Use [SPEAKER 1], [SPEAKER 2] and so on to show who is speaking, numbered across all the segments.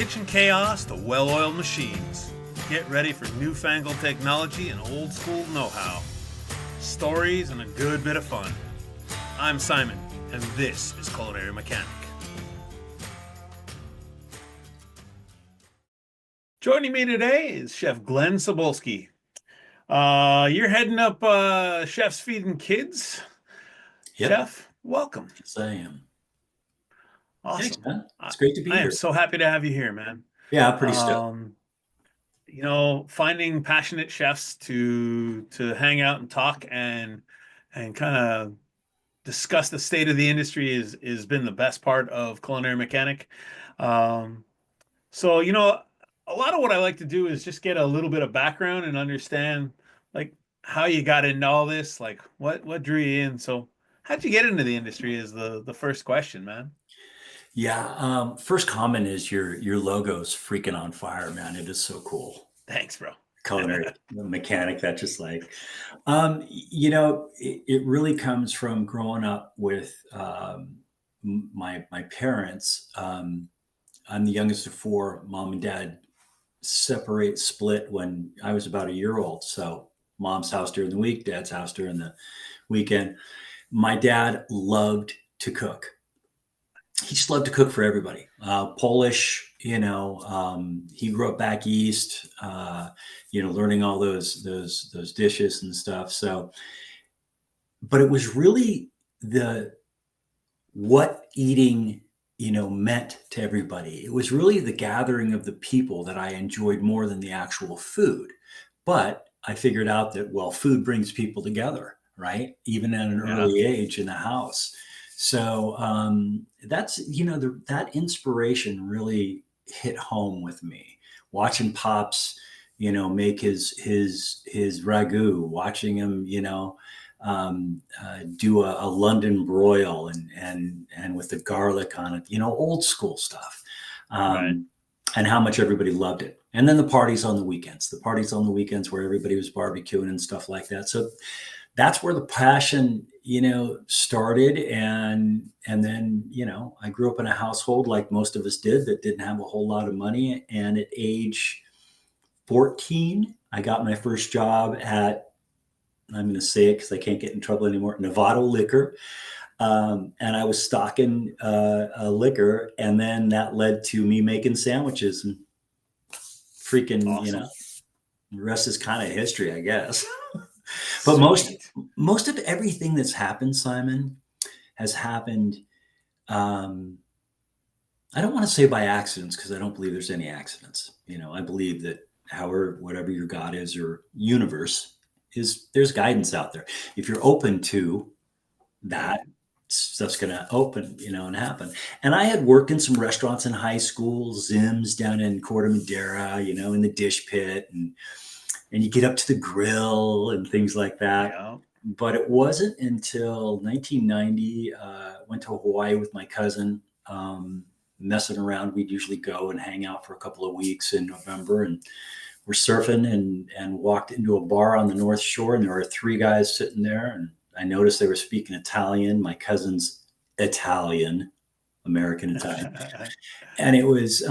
[SPEAKER 1] kitchen chaos to well-oiled machines. Get ready for newfangled technology and old-school know-how. Stories and a good bit of fun. I'm Simon, and this is Culinary Mechanic. Joining me today is Chef Glenn Cybulski. You're heading up Chef's Feeding Kids.
[SPEAKER 2] Yep.
[SPEAKER 1] Chef, welcome.
[SPEAKER 2] Yes, I am. Thanks,
[SPEAKER 1] Awesome.
[SPEAKER 2] man. It's great to be
[SPEAKER 1] I am
[SPEAKER 2] here.
[SPEAKER 1] so happy to have you here, man.
[SPEAKER 2] Yeah, I'm pretty stoked.
[SPEAKER 1] Finding passionate chefs to hang out and talk and kind of discuss the state of the industry is been the best part of Culinary Mechanic. So, a lot of what I like to do is just get a little bit of background and understand like how you got into all this, like what drew you in. So how'd you get into the industry is the first question, man.
[SPEAKER 2] Yeah. First comment is your logo's freaking on fire, man. It is so cool.
[SPEAKER 1] Thanks, bro.
[SPEAKER 2] Culinary mechanic. That just like, it really comes from growing up with my parents. I'm the youngest of four. Mom and dad split when I was about a year old. So mom's house during the week, dad's house during the weekend. My dad loved to cook. He just loved to cook for everybody. Polish, he grew up back east, learning all those dishes and stuff. So, but it was really the what eating, meant to everybody. It was really the gathering of the people that I enjoyed more than the actual food. But I figured out that, well, food brings people together, right? Even at an
[SPEAKER 1] Yeah.
[SPEAKER 2] early age in the house. So that's, that inspiration really hit home with me. Watching Pops, make his ragu, watching him, do a London broil and with the garlic on it, old school stuff,
[SPEAKER 1] Right.
[SPEAKER 2] and how much everybody loved it. And then the parties on the weekends where everybody was barbecuing and stuff like that. So that's where the passion, started. And then, I grew up in a household like most of us did that didn't have a whole lot of money. And at age 14, I got my first job at, I'm going to say it because I can't get in trouble anymore, Novato Liquor. And I was stocking a liquor, and then that led to me making sandwiches and freaking,
[SPEAKER 1] Awesome.
[SPEAKER 2] the rest is kind of history, I guess. But
[SPEAKER 1] Sweet.
[SPEAKER 2] most of everything that's happened, Simon, has happened. I don't want to say by accidents because I don't believe there's any accidents. I believe that whatever your God is or universe is, there's guidance out there. If you're open to that, stuff's going to open, and happen. And I had worked in some restaurants in high school, Zim's down in Corte Madera, in the dish pit, and you get up to the grill and things like that.
[SPEAKER 1] Yeah.
[SPEAKER 2] But it wasn't until 1990, went to Hawaii with my cousin, messing around. We'd usually go and hang out for a couple of weeks in November, and we're surfing and walked into a bar on the North Shore, and there were three guys sitting there, and I noticed they were speaking Italian. My cousin's Italian, American Italian, and it was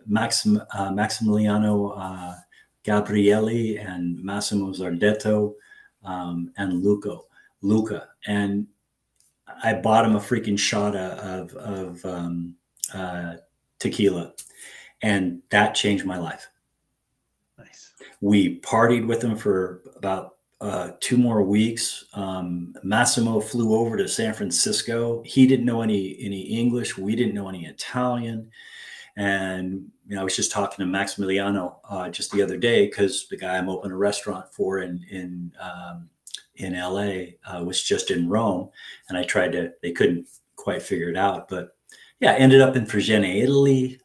[SPEAKER 2] Maximiliano Gabrielli and Massimo Zardetto, and Luca. And I bought him a freaking shot of tequila, and that changed my life.
[SPEAKER 1] Nice.
[SPEAKER 2] We partied with him for about 2 more weeks. Massimo flew over to San Francisco. He didn't know any English. We didn't know any Italian. And I was just talking to Maximiliano just the other day because the guy I'm opening a restaurant for in LA was just in Rome, and they couldn't quite figure it out. But yeah, ended up in Fregene, Italy,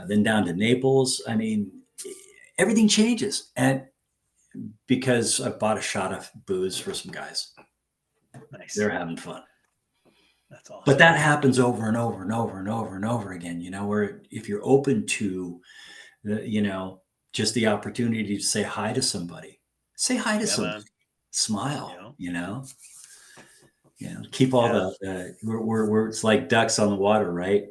[SPEAKER 2] then down to Naples. I mean, everything changes, and because I bought a shot of booze for some guys,
[SPEAKER 1] Nice.
[SPEAKER 2] they're having fun.
[SPEAKER 1] That's awesome.
[SPEAKER 2] But that happens over and over and over and over and over again, where if you're open to just the opportunity to say hi to somebody, smile, Keep all
[SPEAKER 1] Yeah,
[SPEAKER 2] we're it's like ducks on the water, right?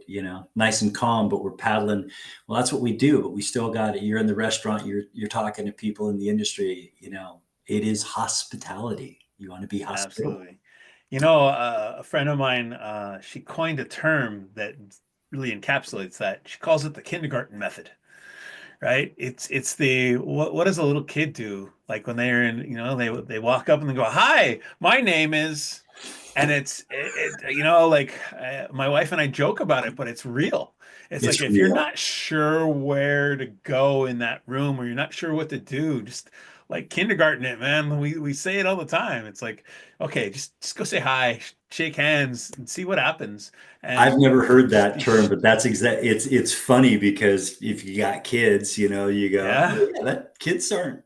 [SPEAKER 2] Nice and calm, but we're paddling. Well, that's what we do, but we still got it. You're in the restaurant, you're talking to people in the industry, it is hospitality. You want to be hospitable.
[SPEAKER 1] absolutely. A friend of mine, she coined a term that really encapsulates that. She calls it the kindergarten method, right? It's the what does a little kid do? Like when they're in, they walk up and they go, "Hi, my name is," and my wife and I joke about it, but it's real. It's like
[SPEAKER 2] It's
[SPEAKER 1] if you're
[SPEAKER 2] real.
[SPEAKER 1] not sure where to go in that room or you're not sure what to do, just like kindergarten it, man. We say it all the time. It's like, okay, just go say hi, shake hands, and see what happens.
[SPEAKER 2] I've
[SPEAKER 1] And
[SPEAKER 2] never heard
[SPEAKER 1] just
[SPEAKER 2] that
[SPEAKER 1] be,
[SPEAKER 2] term, but that's it's funny because if you got kids, you go,
[SPEAKER 1] yeah,
[SPEAKER 2] oh yeah, that kids aren't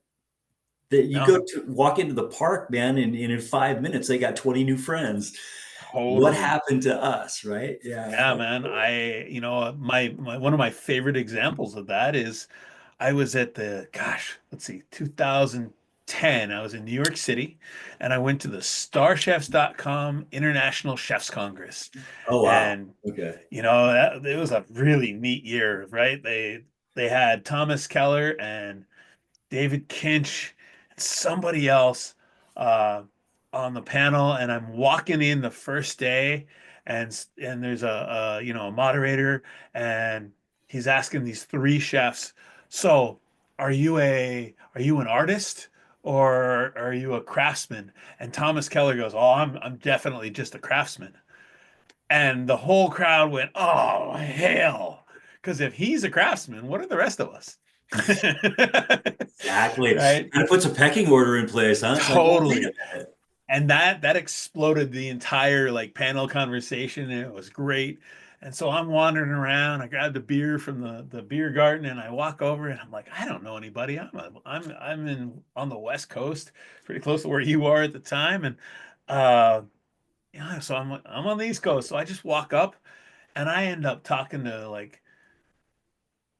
[SPEAKER 2] that you go
[SPEAKER 1] no,
[SPEAKER 2] to walk into the park, man, and in 5 minutes they got 20 new friends. What
[SPEAKER 1] totally.
[SPEAKER 2] happened to us, right? Yeah.
[SPEAKER 1] Yeah, man. My one of my favorite examples of that is I was at let's see, 2010. I was in New York City and I went to the starchefs.com International Chefs Congress.
[SPEAKER 2] Oh wow.
[SPEAKER 1] And
[SPEAKER 2] Okay.
[SPEAKER 1] it was a really neat year, right? They had Thomas Keller and David Kinch, and somebody else uh, on the panel, and I'm walking in the first day, and there's a moderator, and he's asking these three chefs, so are you an artist or are you a craftsman? And Thomas Keller goes, oh, I'm definitely just a craftsman. And the whole crowd went, oh, hell. Because if he's a craftsman, what are the rest of us?
[SPEAKER 2] Exactly.
[SPEAKER 1] Right?
[SPEAKER 2] Kind of puts a pecking order in place, huh? It's like, well, wait a
[SPEAKER 1] Totally.
[SPEAKER 2] minute.
[SPEAKER 1] And that exploded the entire like panel conversation, and it was great. And so I'm wandering around. I grabbed a beer from the beer garden, and I walk over, and I'm like, I don't know anybody. I'm in on the West Coast, pretty close to where you are at the time, and uh, yeah. So I'm on the East Coast. So I just walk up, and I end up talking to like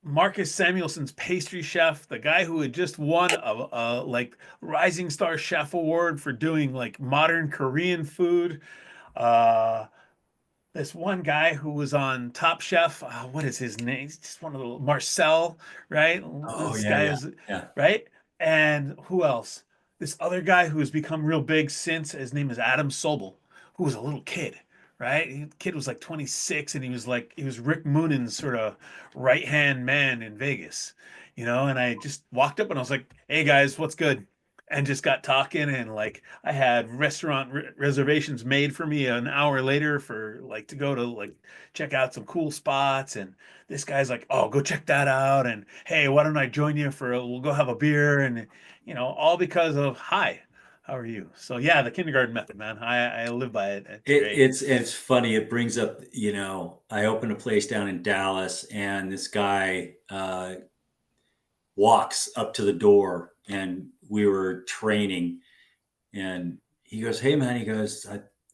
[SPEAKER 1] Marcus Samuelson's pastry chef, the guy who had just won a like Rising Star Chef Award for doing like modern Korean food. Uh, this one guy who was on Top Chef. What is his name? He's just one of the Marcel, right?
[SPEAKER 2] Oh
[SPEAKER 1] This
[SPEAKER 2] yeah,
[SPEAKER 1] guy
[SPEAKER 2] yeah,
[SPEAKER 1] is
[SPEAKER 2] yeah.
[SPEAKER 1] right. And who else? This other guy who has become real big since. His name is Adam Sobel, who was a little kid, right? The kid was like 26, and he was Rick Moonan's sort of right hand man in Vegas, And I just walked up and I was like, "Hey guys, what's good?" And just got talking, and like I had restaurant reservations made for me an hour later for like to go to like check out some cool spots. And this guy's like, "Oh, go check that out," and hey, why don't I join you we'll go have a beer. And all because of hi, how are you? So yeah, the kindergarten method, man. I live by it. It's great.
[SPEAKER 2] It's funny. It brings up, I opened a place down in Dallas, and this guy walks up to the door, and we were training, and he goes, "Hey man," he goes,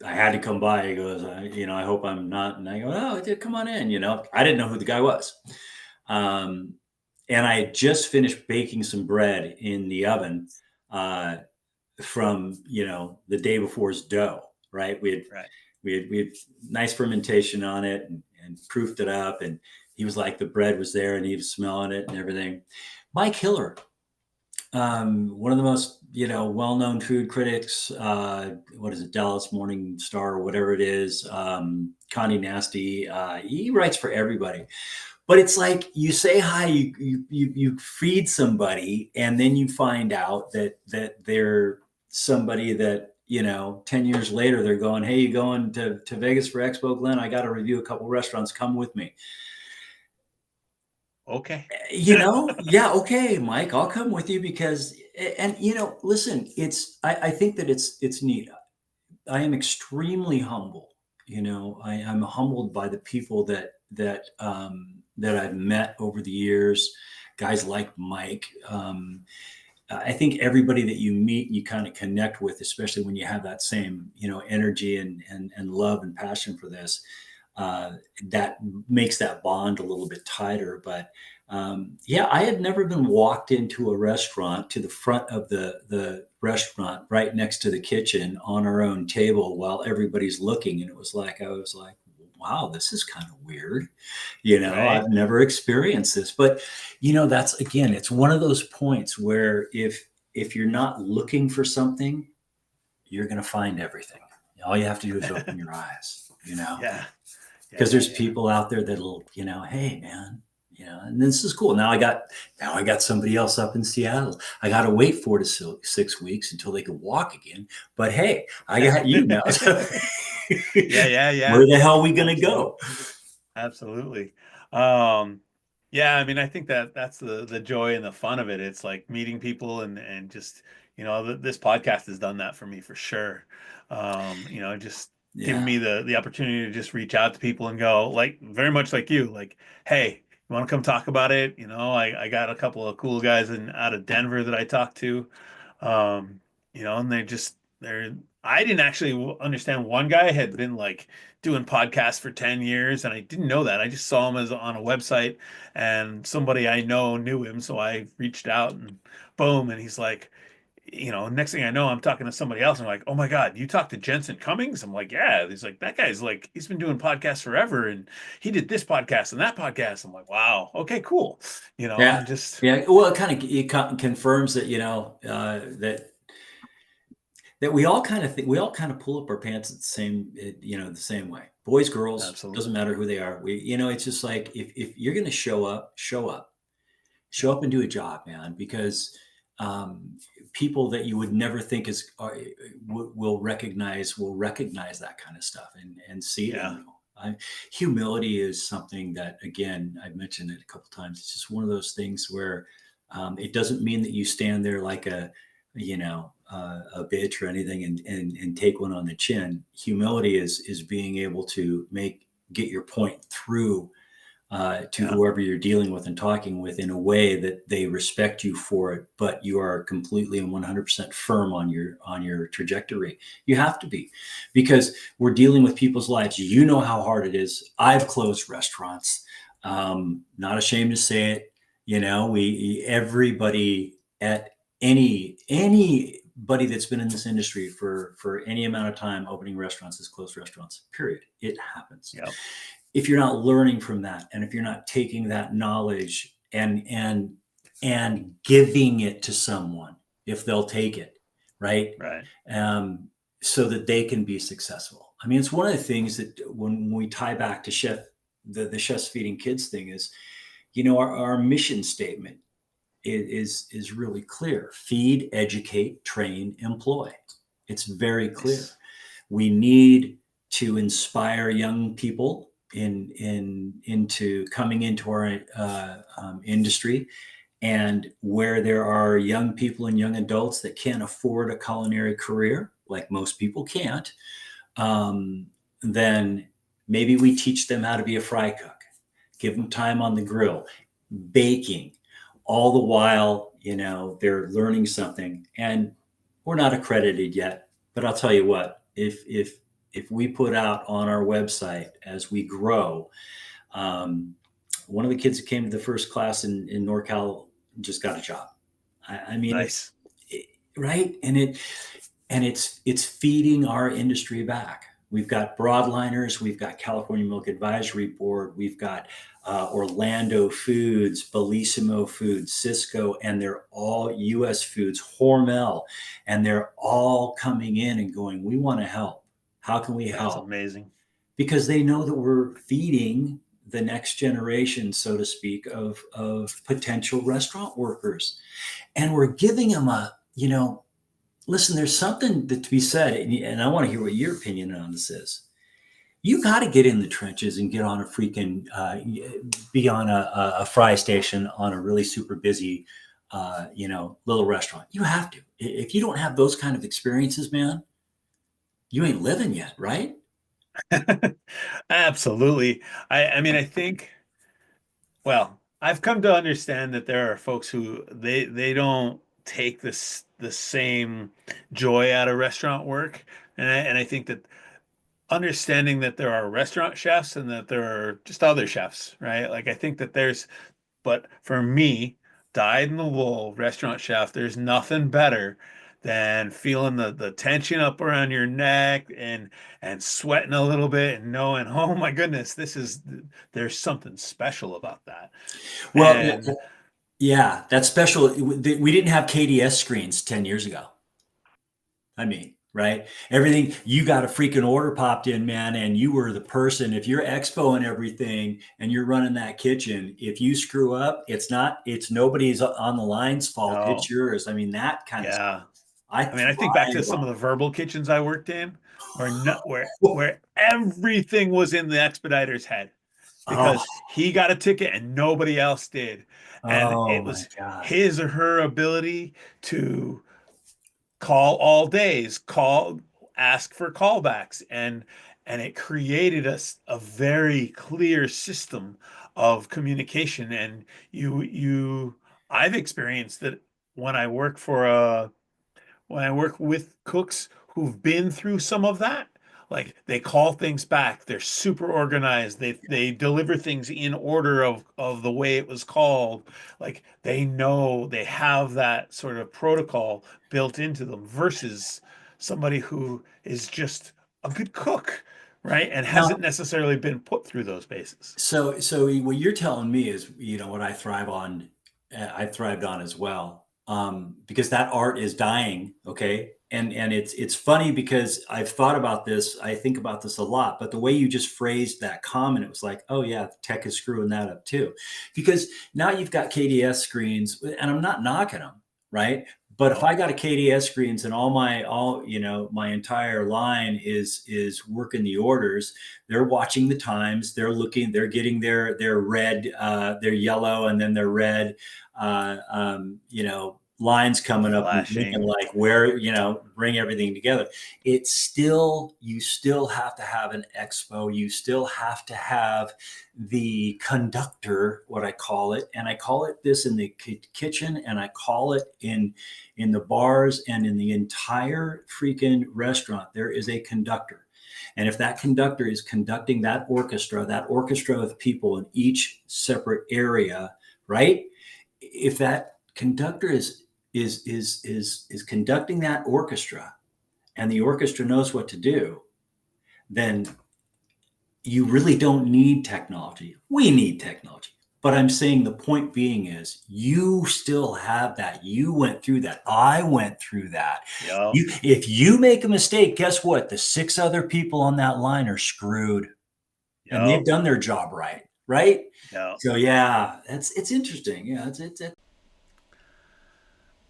[SPEAKER 2] I had to come by. He goes, I hope I'm not." And I go, "Oh, dude, come on in." I didn't know who the guy was. Um, and I had just finished baking some bread in the oven uh, from the day before's dough. Right?
[SPEAKER 1] Right.
[SPEAKER 2] We had nice fermentation on it, and proofed it up. And he was like, the bread was there, and he was smelling it and everything. Mike Hiller, one of the most well-known food critics. What is it, Dallas Morning Star or whatever it is? Connie Nasty. He writes for everybody. But it's like you say hi, you feed somebody, and then you find out that they're somebody that 10 years later they're going, "Hey, you going to Vegas for Expo, Glenn? I got to review a couple restaurants. Come with me."
[SPEAKER 1] Okay.
[SPEAKER 2] Yeah, okay, Mike, I'll come with you because, and listen, I think that it's neat. I am extremely humble. I'm humbled by the people that I've met over the years, guys like Mike. I think everybody that you meet, you kind of connect with, especially when you have that same, energy and love and passion for this. That makes that bond a little bit tighter. But yeah, I had never been walked into a restaurant to the front of the restaurant right next to the kitchen on our own table while everybody's looking. And it was like, I was like, wow, this is kind of weird.
[SPEAKER 1] Right.
[SPEAKER 2] I've never experienced this, but that's, again, it's one of those points where if you're not looking for something, you're going to find everything. All you have to do is open your eyes,
[SPEAKER 1] Yeah. Yeah.
[SPEAKER 2] because
[SPEAKER 1] Yeah.
[SPEAKER 2] there's
[SPEAKER 1] Yeah.
[SPEAKER 2] people out there that'll, hey man, and this is cool. Now I got somebody else up in Seattle. I got to wait 4 to 6 weeks until they can walk again. But hey, I got you now.
[SPEAKER 1] Yeah. Yeah. Yeah.
[SPEAKER 2] Where the hell are we going to
[SPEAKER 1] Absolutely.
[SPEAKER 2] go?
[SPEAKER 1] Absolutely. Um, yeah, I mean, I think that that's the joy and the fun of it. It's like meeting people and just, this podcast has done that for me for sure. Just giving
[SPEAKER 2] Yeah.
[SPEAKER 1] me the opportunity to just reach out to people and go like very much like you, like, hey, you want to come talk about it? I got a couple of cool guys out of Denver that I talked to. And I didn't actually understand one guy had been like doing podcasts for 10 years and I didn't know that. I just saw him as on a website and somebody I know knew him. So I reached out and boom. And he's like, next thing I know, I'm talking to somebody else. I'm like, oh my God, you talked to Jensen Cummings? I'm like, yeah. He's like, that guy's like, he's been doing podcasts forever. And he did this podcast and that podcast. I'm like, wow. Okay, cool.
[SPEAKER 2] Yeah.
[SPEAKER 1] And just,
[SPEAKER 2] Yeah. Well, confirms that, that we all kind of think we all kind of pull up our pants at the same way. Boys, girls, doesn't
[SPEAKER 1] absolutely.
[SPEAKER 2] matter who they are. It's just like if you're going to show up and do a job, man, because um, people that you would never think will recognize that kind of stuff and see it
[SPEAKER 1] Yeah.
[SPEAKER 2] in you. Humility is something that, again, I've mentioned it a couple times. It's just one of those things where it doesn't mean that you stand there like a bitch or anything and take one on the chin. Humility is being able to get your point through to
[SPEAKER 1] Yeah.
[SPEAKER 2] whoever you're dealing with and talking with in a way that they respect you for it, but you are completely and 100% firm on your trajectory. You have to be, because we're dealing with people's lives. How hard it is. I've closed restaurants. Not ashamed to say it. We everybody at anybody that's been in this industry for any amount of time opening restaurants has closed restaurants. Period. It happens.
[SPEAKER 1] Yeah.
[SPEAKER 2] If you're not learning from that, and if you're not taking that knowledge and giving it to someone, if they'll take it, right,
[SPEAKER 1] Right.
[SPEAKER 2] um, so that they can be successful. I mean, it's one of the things that when we tie back to the chef's feeding kids thing is, our mission statement is really clear: feed, educate, train, employ. It's very clear.
[SPEAKER 1] Nice.
[SPEAKER 2] We need to inspire young people into coming into our industry, and where there are young people and young adults that can't afford a culinary career, like most people can't, um, then maybe we teach them how to be a fry cook, give them time on the grill, baking, all the while, they're learning something. And we're not accredited yet, but I'll tell you what, if we put out on our website as we grow, um, one of the kids that came to the first class in NorCal just got a job. I mean,
[SPEAKER 1] Nice.
[SPEAKER 2] right, and it's feeding our industry back. We've got broadliners, we've got California Milk Advisory Board, we've got Orlando Foods, Bellissimo Foods, Cisco, and they're all U.S. Foods, Hormel, and they're all coming in and going, we want to help. How can we
[SPEAKER 1] That's
[SPEAKER 2] help?
[SPEAKER 1] amazing.
[SPEAKER 2] Because they know that we're feeding the next generation, so to speak, of potential restaurant workers. And we're giving them listen, there's something that to be said, and I want to hear what your opinion on this is. You got to get in the trenches and get on a freaking, be on a fry station on a really super busy, little restaurant. You have to. If you don't have those kind of experiences, man, you ain't living yet, right?
[SPEAKER 1] Absolutely. I mean, I think, well, I've come to understand that there are folks who they don't take the same joy out of restaurant work. And I think that understanding that there are restaurant chefs and that there are just other chefs, right? Like I think that but for me, dyed in the wool restaurant chef, there's nothing better than feeling the tension up around your neck and sweating a little bit and knowing, oh my goodness, there's something special about that.
[SPEAKER 2] Well,
[SPEAKER 1] And
[SPEAKER 2] yeah, that's special. We didn't have KDS screens 10 years ago. I mean, right? Everything, you got a freaking order popped in, man, and you were the person. If you're expo and everything and you're running that kitchen, if you screw up, it's nobody's on the line's fault. It's
[SPEAKER 1] no,
[SPEAKER 2] yours. I mean, that kind of stuff.
[SPEAKER 1] yeah.
[SPEAKER 2] I
[SPEAKER 1] I mean, I think back to
[SPEAKER 2] thrive
[SPEAKER 1] some of the verbal kitchens I worked in where not
[SPEAKER 2] on.
[SPEAKER 1] where everything was in the expediter's head
[SPEAKER 2] Oh,
[SPEAKER 1] because he got a ticket and nobody else did. And
[SPEAKER 2] oh
[SPEAKER 1] it
[SPEAKER 2] my
[SPEAKER 1] was
[SPEAKER 2] God.
[SPEAKER 1] his or her ability to call all days, ask for callbacks, and it created a very clear system of communication. And you I've experienced that when I work for a when I work with cooks who've been through some of that, like they call things back, they're super organized, they deliver things in order of the way it was called. Like they know they have that sort of protocol built into them versus somebody who is just a good cook, right? And
[SPEAKER 2] Now,
[SPEAKER 1] hasn't necessarily been put through those bases.
[SPEAKER 2] so what you're telling me is, what I thrive on, I thrived on as well, because that art is dying. Okay, and it's funny because I've thought about this. I think about this a lot, but the way you just phrased that comment, it was like, oh yeah, tech is screwing that up too, because now you've got KDS screens, and I'm not knocking them, right? But if
[SPEAKER 1] No,
[SPEAKER 2] I got a KDS screens and my entire line is working the orders, they're watching the times, they're looking, they're getting their red, their yellow, and then their red, lines coming up and thinking
[SPEAKER 1] flashing.
[SPEAKER 2] like, where, bring everything together. It's still, you still have to have an expo, you still have to have the conductor, what I call it, and I call it this in the kitchen, and I call it in the bars, and in the entire freaking restaurant there is a conductor. And if that conductor is conducting that orchestra of people in each separate area, right? If that conductor is conducting that orchestra, and the orchestra knows what to do, then you really don't need technology. We need technology. But I'm saying the point being is you still have that. You went through that. I went through that.
[SPEAKER 1] Yeah,
[SPEAKER 2] If you make a mistake, guess what? The six other people on that line are screwed, and
[SPEAKER 1] yeah,
[SPEAKER 2] they've done their job right. Right.
[SPEAKER 1] yeah.
[SPEAKER 2] So yeah, it's interesting. Yeah. It's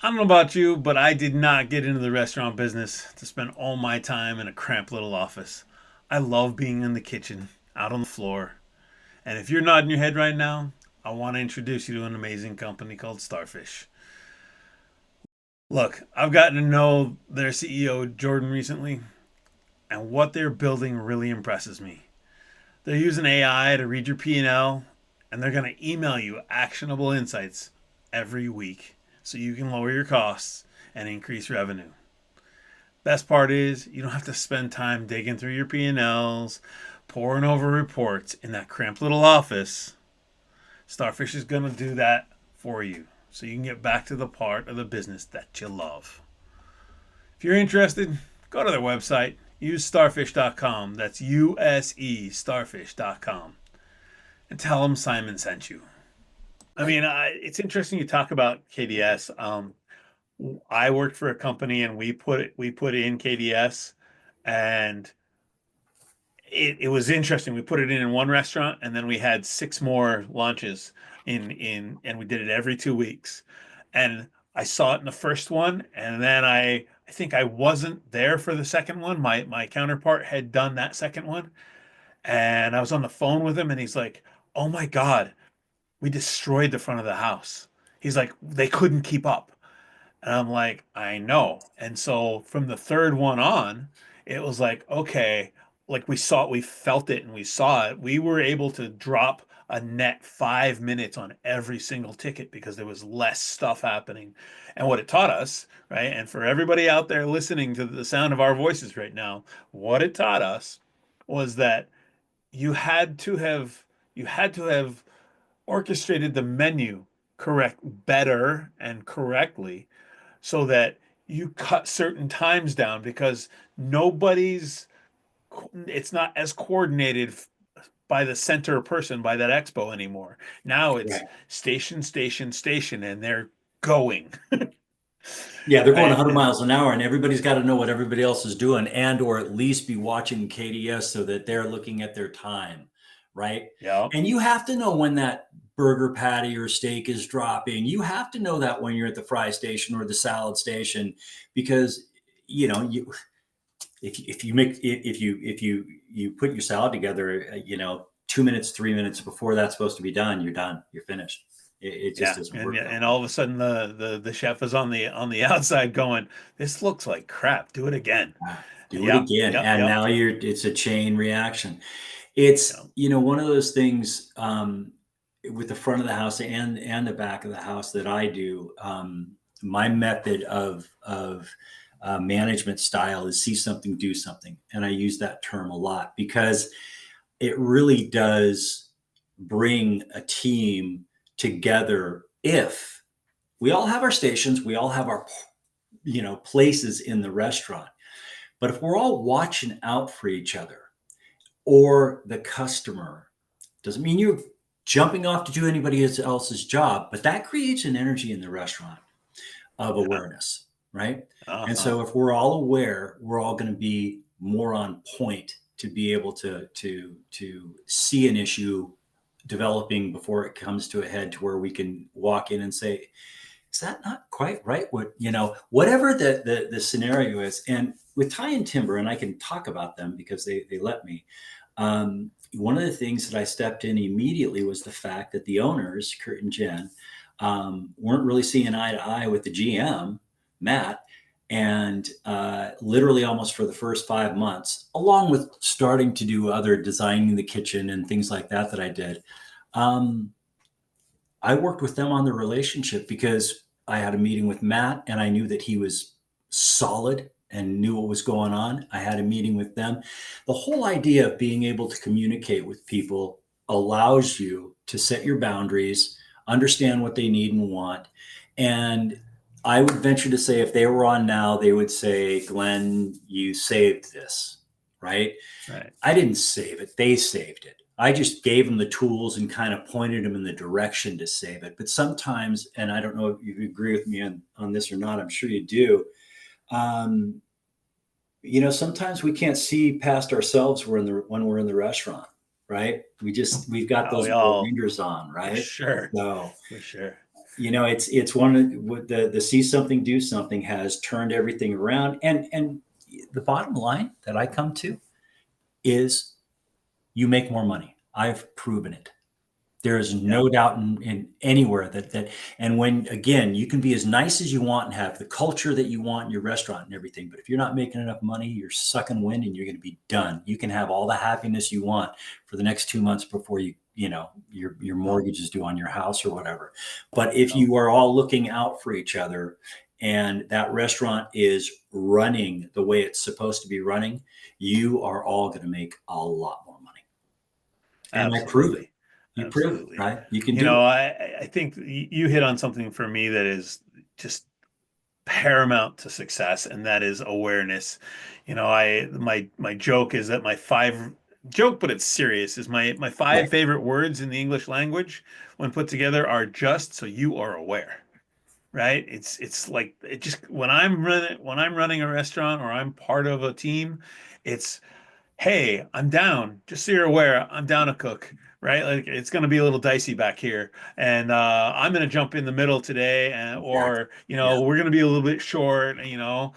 [SPEAKER 1] I don't know about you, but I did not get into the restaurant business to spend all my time in a cramped little office. I love being in the kitchen, out on the floor. And if you're nodding your head right now, I want to introduce you to an amazing company called Starfish. Look, I've gotten to know their CEO, Jordan, recently, and what they're building really impresses me. They're using AI to read your P&L, and they're going to email you actionable insights every week so you can lower your costs and increase revenue. Best part is you don't have to spend time digging through your P&Ls, poring over reports in that cramped little office. Starfish is going to do that for you so you can get back to the part of the business that you love. If you're interested, go to their website, use starfish.com. That's USE starfish.com. And tell them Simon sent you. I mean, it's interesting you talk about KDS. I worked for a company and we put in KDS, and it was interesting. We put it in one restaurant, and then we had six more launches and we did it every 2 weeks. And I saw it in the first one, and then I think I wasn't there for the second one. My counterpart had done that second one, and I was on the phone with him, and he's like, "Oh my God, we destroyed the front of the house." He's like, "They couldn't keep up." And I'm like, I know. And so from the third one on, it was like, okay, like we felt it and we saw it. We were able to drop a net 5 minutes on every single ticket because there was less stuff happening. And what it taught us, right? And for everybody out there listening to the sound of our voices right now, what it taught us was that you had to have you had to have orchestrated the menu correct better and correctly so that you cut certain times down because it's not as coordinated by the center person by that expo anymore. Now it's
[SPEAKER 2] Right.
[SPEAKER 1] station, station, station, and they're going.
[SPEAKER 2] Yeah, they're going 100
[SPEAKER 1] And
[SPEAKER 2] miles an hour, and everybody's got to know what everybody else is doing, and or at least be watching KDS so that they're looking at their time, right?
[SPEAKER 1] yeah,
[SPEAKER 2] And you have to know when that burger patty or steak is dropping. You have to know that when you're at the fry station or the salad station, because you if you make if you put your salad together, 2 minutes, 3 minutes before that's supposed to be done, you're done, you're finished. It just
[SPEAKER 1] yeah,
[SPEAKER 2] doesn't
[SPEAKER 1] and
[SPEAKER 2] work
[SPEAKER 1] yeah,
[SPEAKER 2] that
[SPEAKER 1] and
[SPEAKER 2] way.
[SPEAKER 1] all of a sudden the chef is on the outside going, "This looks like crap. Do it again."
[SPEAKER 2] Do it
[SPEAKER 1] Yep,
[SPEAKER 2] again,
[SPEAKER 1] yep,
[SPEAKER 2] and
[SPEAKER 1] yep,
[SPEAKER 2] now it's a chain reaction.
[SPEAKER 1] yep.
[SPEAKER 2] It's one of those things, with the front of the house and the back of the house that I do. My method of management style is see something, do something, and I use that term a lot because it really does bring a team together. If we all have our stations, we all have our places in the restaurant, but if we're all watching out for each other or the customer, doesn't mean you're jumping off to do anybody else's job, but that creates an energy in the restaurant of
[SPEAKER 1] Yeah.
[SPEAKER 2] awareness, right? And
[SPEAKER 1] Uh-huh.
[SPEAKER 2] so if we're all aware, we're all going to be more on point to be able to see an issue developing before it comes to a head, to where we can walk in and say, is that not quite right? Whatever the scenario is. And with Tie and Timber, and I can talk about them because they let me. One of the things that I stepped in immediately was the fact that the owners, Kurt and Jen, weren't really seeing eye to eye with the GM, Matt. And literally almost for the first 5 months, along with starting to do other designing the kitchen and things like that I did, um, I worked with them on the relationship because I had a meeting with Matt and I knew that he was solid and knew what was going on. I had a meeting with them. The whole idea of being able to communicate with people allows you to set your boundaries, understand what they need and want. And I would venture to say if they were on now, they would say, Glenn, you saved this, right?
[SPEAKER 1] Right.
[SPEAKER 2] I didn't save it. They saved it. I just gave them the tools and kind of pointed them in the direction to save it. But sometimes, and I don't know if you agree with me on this or not, I'm sure you do. Um, sometimes we can't see past ourselves when we're in the restaurant, right? We've got
[SPEAKER 1] Oh,
[SPEAKER 2] those
[SPEAKER 1] we all
[SPEAKER 2] blinders on,
[SPEAKER 1] for
[SPEAKER 2] right?
[SPEAKER 1] sure.
[SPEAKER 2] So,
[SPEAKER 1] For sure.
[SPEAKER 2] it's one of what the see something, do something has turned everything around. And the bottom line that I come to is you make more money. I've proven it. There is
[SPEAKER 1] Yeah.
[SPEAKER 2] no doubt in anywhere that, and when, again, you can be as nice as you want and have the culture that you want in your restaurant and everything, but if you're not making enough money, you're sucking wind and you're going to be done. You can have all the happiness you want for the next 2 months before your
[SPEAKER 1] No,
[SPEAKER 2] mortgage is due on your house or whatever. But if
[SPEAKER 1] no.
[SPEAKER 2] you are all looking out for each other and that restaurant is running the way it's supposed to be running, you are all going to make a lot more money. And I prove it.
[SPEAKER 1] Absolutely.
[SPEAKER 2] You prove it,
[SPEAKER 1] Absolutely.
[SPEAKER 2] right? You can
[SPEAKER 1] You
[SPEAKER 2] do
[SPEAKER 1] know,
[SPEAKER 2] it.
[SPEAKER 1] I think you hit on something for me that is just paramount to success, and that is awareness. My joke is that my five joke, but it's serious, is my five
[SPEAKER 2] Right.
[SPEAKER 1] favorite words in the English language when put together are just so you are aware. Right? It's like it just when I'm running a restaurant or I'm part of a team, it's hey, I'm down. Just so you're aware, I'm down to cook, right? Like it's going to be a little dicey back here, and I'm going to jump in the middle today,
[SPEAKER 2] Exactly.
[SPEAKER 1] or
[SPEAKER 2] Yeah.
[SPEAKER 1] we're going to be a little bit short. I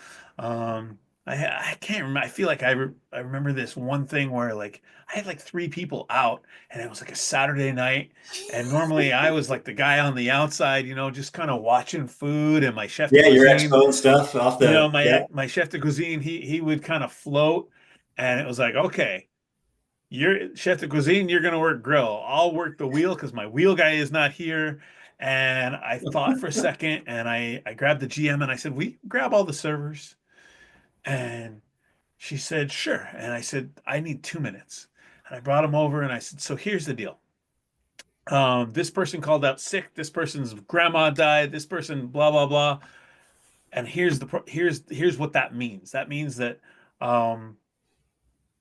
[SPEAKER 1] can't remember. I feel like I remember this one thing where like I had like three people out, and it was like a Saturday night, and normally I was like the guy on the outside, just kind of watching food, and my chef de
[SPEAKER 2] Yeah, your
[SPEAKER 1] cuisine
[SPEAKER 2] expo and stuff off the, yeah.
[SPEAKER 1] my chef de cuisine, he would kind of float, and it was like, okay, you're chef de cuisine, you're gonna work grill. I'll work the wheel because my wheel guy is not here. And I thought for a second, and I grabbed the GM and I said, "We grab all the servers." And she said, "Sure." And I said, "I need 2 minutes." And I brought him over and I said, "So here's the deal. This person called out sick. This person's grandma died. This person, blah blah blah." And here's what that means. That means that um,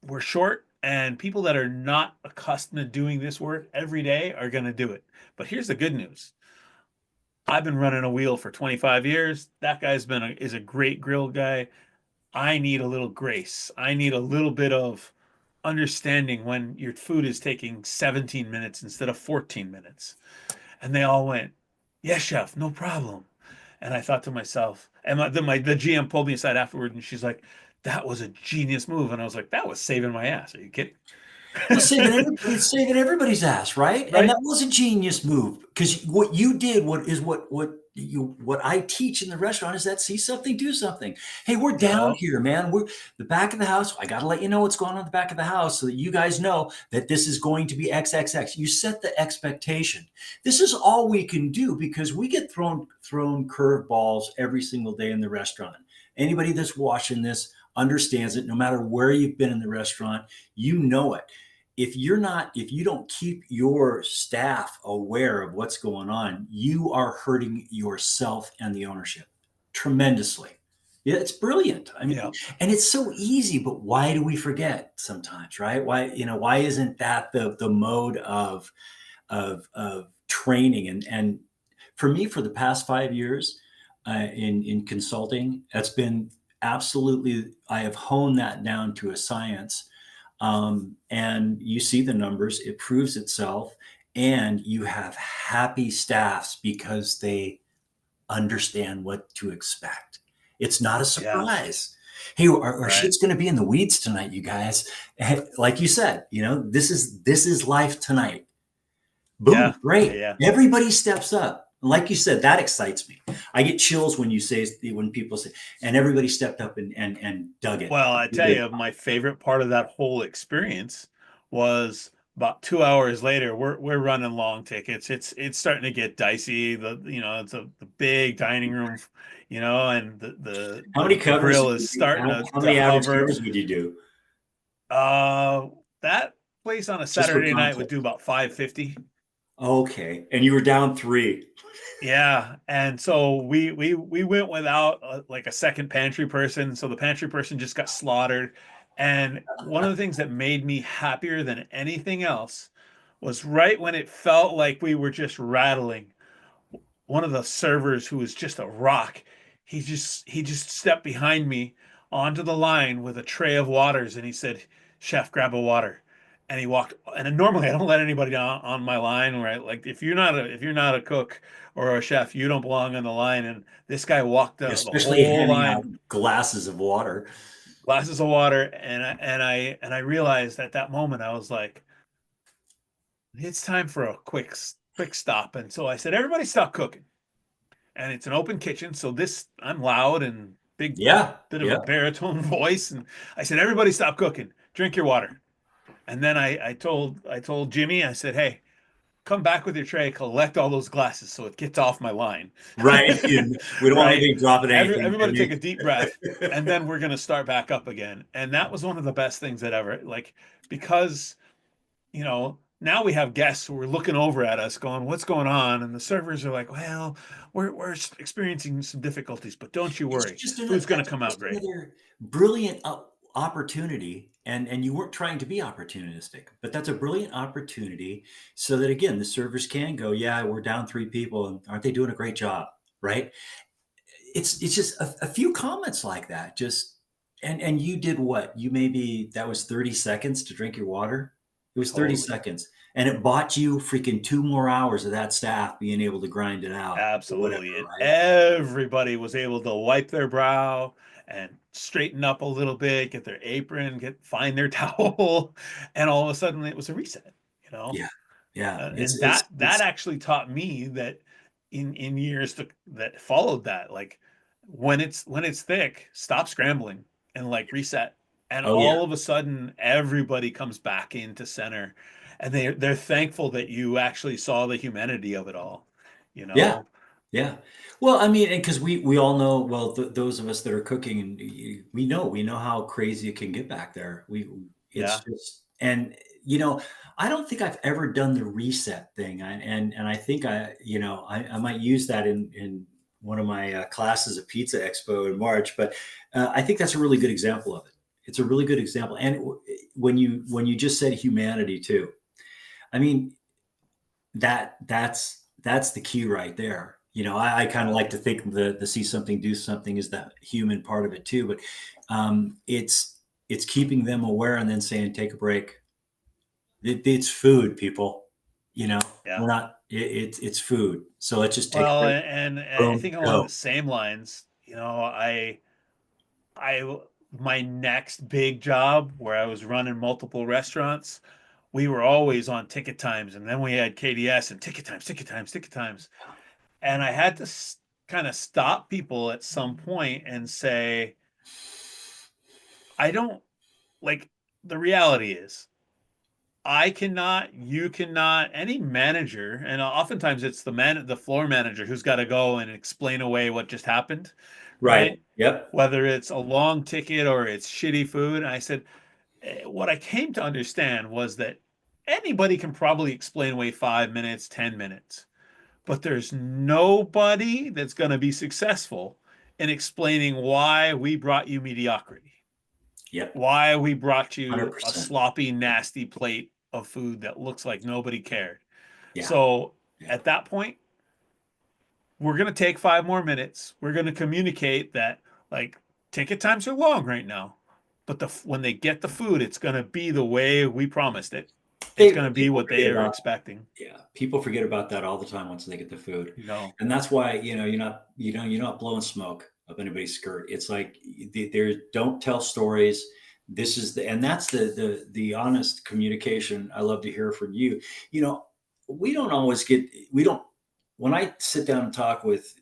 [SPEAKER 1] we're short, and people that are not accustomed to doing this work every day are going to do it. But here's the good news. I've been running a wheel for 25 years. That guy's is a great grill guy. I need a little grace. I need a little bit of understanding when your food is taking 17 minutes instead of 14 minutes. And they all went, "Yes, chef, no problem." And I thought to myself, and the GM pulled me aside afterward, and she's like, "That was a genius move." And I was like, "That was saving my ass. Are you kidding?"
[SPEAKER 2] Well, it's saving everybody's ass, right? And
[SPEAKER 1] Right?
[SPEAKER 2] that was a genius move because what you did, what I teach in the restaurant is that see something, do something. Hey, we're down
[SPEAKER 1] Yeah,
[SPEAKER 2] here, man. We're the back of the house. I got to let you know what's going on in the back of the house so that you guys know that this is going to be XXX. You set the expectation. This is all we can do because we get thrown curveballs every single day in the restaurant. Anybody that's watching this understands it. No matter where you've been in the restaurant, you know it. If you don't keep your staff aware of what's going on, you are hurting yourself and the ownership tremendously. Yeah, it's brilliant. I mean,
[SPEAKER 1] yeah,
[SPEAKER 2] and it's so easy, but why do we forget sometimes, right? Why isn't that the mode of training? And for me, for the past 5 years in consulting, that's been absolutely, I have honed that down to a science, and you see the numbers, it proves itself, and you have happy staffs because they understand what to expect. It's not a
[SPEAKER 1] yeah,
[SPEAKER 2] surprise. Hey, our
[SPEAKER 1] right.
[SPEAKER 2] shit's going to be in the weeds tonight, you guys. Like you said, this is life tonight. Boom,
[SPEAKER 1] Yeah, yeah,
[SPEAKER 2] great.
[SPEAKER 1] yeah.
[SPEAKER 2] Everybody steps up. Like you said, that excites me. I get chills when people say, and everybody stepped up and dug it.
[SPEAKER 1] Well, I
[SPEAKER 2] They
[SPEAKER 1] tell
[SPEAKER 2] did.
[SPEAKER 1] you, my favorite part of that whole experience was about 2 hours later. We're running long tickets. It's starting to get dicey. It's the big dining room, and
[SPEAKER 2] How many
[SPEAKER 1] the
[SPEAKER 2] covers
[SPEAKER 1] grill
[SPEAKER 2] did
[SPEAKER 1] is
[SPEAKER 2] you do?
[SPEAKER 1] starting
[SPEAKER 2] How
[SPEAKER 1] to
[SPEAKER 2] many average
[SPEAKER 1] hover.
[SPEAKER 2] covers would you do
[SPEAKER 1] That place on a
[SPEAKER 2] just for
[SPEAKER 1] Saturday night would do
[SPEAKER 2] context?
[SPEAKER 1] about 550.
[SPEAKER 2] Okay, and you were down three.
[SPEAKER 1] Yeah, and so we went without like a second pantry person, so the pantry person just got slaughtered. And one of the things that made me happier than anything else was right when it felt like we were just rattling. One of the servers who was just a rock, he just stepped behind me onto the line with a tray of waters, and he said, "Chef, grab a water." And he walked. And normally I don't let anybody on my line, right? Like if you're not a cook or a chef, you don't belong on the line. And this guy walked the
[SPEAKER 2] Especially
[SPEAKER 1] whole
[SPEAKER 2] handing out
[SPEAKER 1] line,
[SPEAKER 2] glasses of water.
[SPEAKER 1] glasses of water, and I realized at that moment I was like, it's time for a quick stop. And so I said, "Everybody stop cooking." And it's an open kitchen, so this I'm loud and big
[SPEAKER 2] Yeah,
[SPEAKER 1] bit of a
[SPEAKER 2] yeah,
[SPEAKER 1] baritone voice. And I said, "Everybody stop cooking, drink your water." And then I told Jimmy, I said, "Hey, come back with your tray, collect all those glasses so it gets off my line."
[SPEAKER 2] right. And we don't want
[SPEAKER 1] Right?
[SPEAKER 2] anybody dropping anything.
[SPEAKER 1] Everybody take a deep breath, and then we're gonna start back up again. And that was one of the best things that ever, like, because now we have guests who are looking over at us going, "What's going on?" And the servers are like, "Well, we're experiencing some difficulties, but don't you
[SPEAKER 2] It's
[SPEAKER 1] worry.
[SPEAKER 2] just
[SPEAKER 1] Food's going to
[SPEAKER 2] that's
[SPEAKER 1] come out
[SPEAKER 2] just
[SPEAKER 1] great."
[SPEAKER 2] another brilliant opportunity, and you weren't trying to be opportunistic, but that's a brilliant opportunity, so that again the servers can go, yeah, we're down three people, and aren't they doing a great job, right? It's just a few comments like that, just and you did what? You maybe that was 30 seconds to drink your water. It was 30
[SPEAKER 1] Totally.
[SPEAKER 2] seconds, and it bought you freaking 2 more hours of that staff being able to grind it out or whatever,
[SPEAKER 1] Absolutely. And
[SPEAKER 2] right?
[SPEAKER 1] everybody was able to wipe their brow and straighten up a little bit, get their apron, find their towel, and all of a sudden it was a reset, you know?
[SPEAKER 2] Yeah, yeah.
[SPEAKER 1] And that actually taught me that in years that followed that, like when it's thick, stop scrambling and like reset. And
[SPEAKER 2] Oh yeah,
[SPEAKER 1] all of a sudden, everybody comes back into center, and they're thankful that you actually saw the humanity of it all. You
[SPEAKER 2] yeah,
[SPEAKER 1] know?
[SPEAKER 2] yeah. Well, I mean, and because we all know, well, those of us that are cooking, and we know how crazy it can get back there. It's
[SPEAKER 1] Yeah,
[SPEAKER 2] just, and I don't think I've ever done the reset thing, and I think I might use that in classes at Pizza Expo in March, but I think that's a really good example of it. It's a really good example. And when you just said humanity too, I mean, that's the key right there. I kind of
[SPEAKER 1] Yeah.
[SPEAKER 2] like to think the see something, do something is the human part of it too. But it's keeping them aware and then saying, take a break. It's food, people.
[SPEAKER 1] Yeah.
[SPEAKER 2] We're not. It's food. So let's just take a
[SPEAKER 1] Well,
[SPEAKER 2] break.
[SPEAKER 1] and I
[SPEAKER 2] Boom,
[SPEAKER 1] think along the
[SPEAKER 2] go.
[SPEAKER 1] same lines, I my next big job where I was running multiple restaurants, we were always on ticket times, and then we had KDS and ticket times, ticket times, ticket times, and I had to kind of stop people at some point and say, I don't like the reality is. I cannot, you cannot, any manager, and oftentimes it's the floor manager who's got to go and explain away what just happened,
[SPEAKER 2] Right.
[SPEAKER 1] right?
[SPEAKER 2] Yep.
[SPEAKER 1] Whether it's a long ticket or it's shitty food. And I said, what I came to understand was that anybody can probably explain away 5 minutes, 10 minutes, but there's nobody that's going to be successful in explaining why we brought you mediocrity,
[SPEAKER 2] Yep.
[SPEAKER 1] why we brought
[SPEAKER 2] Hundred
[SPEAKER 1] you a
[SPEAKER 2] percent.
[SPEAKER 1] sloppy, nasty plate of food that looks like nobody cared.
[SPEAKER 2] Yeah.
[SPEAKER 1] So
[SPEAKER 2] Yeah.
[SPEAKER 1] at that point, we're going to take 5 more minutes. We're going to communicate that like ticket times are long right now, but when they get the food, it's going to be the way we promised it. It's going to be
[SPEAKER 2] People
[SPEAKER 1] what they
[SPEAKER 2] forget
[SPEAKER 1] are
[SPEAKER 2] about.
[SPEAKER 1] expecting.
[SPEAKER 2] Yeah, people forget about that all the time once they get the food,
[SPEAKER 1] You know,
[SPEAKER 2] and that's why you're not blowing smoke up anybody's skirt. It's like there don't tell stories. This is and that's the honest communication I love to hear from you. You know, we don't always get we don't when I sit down and talk with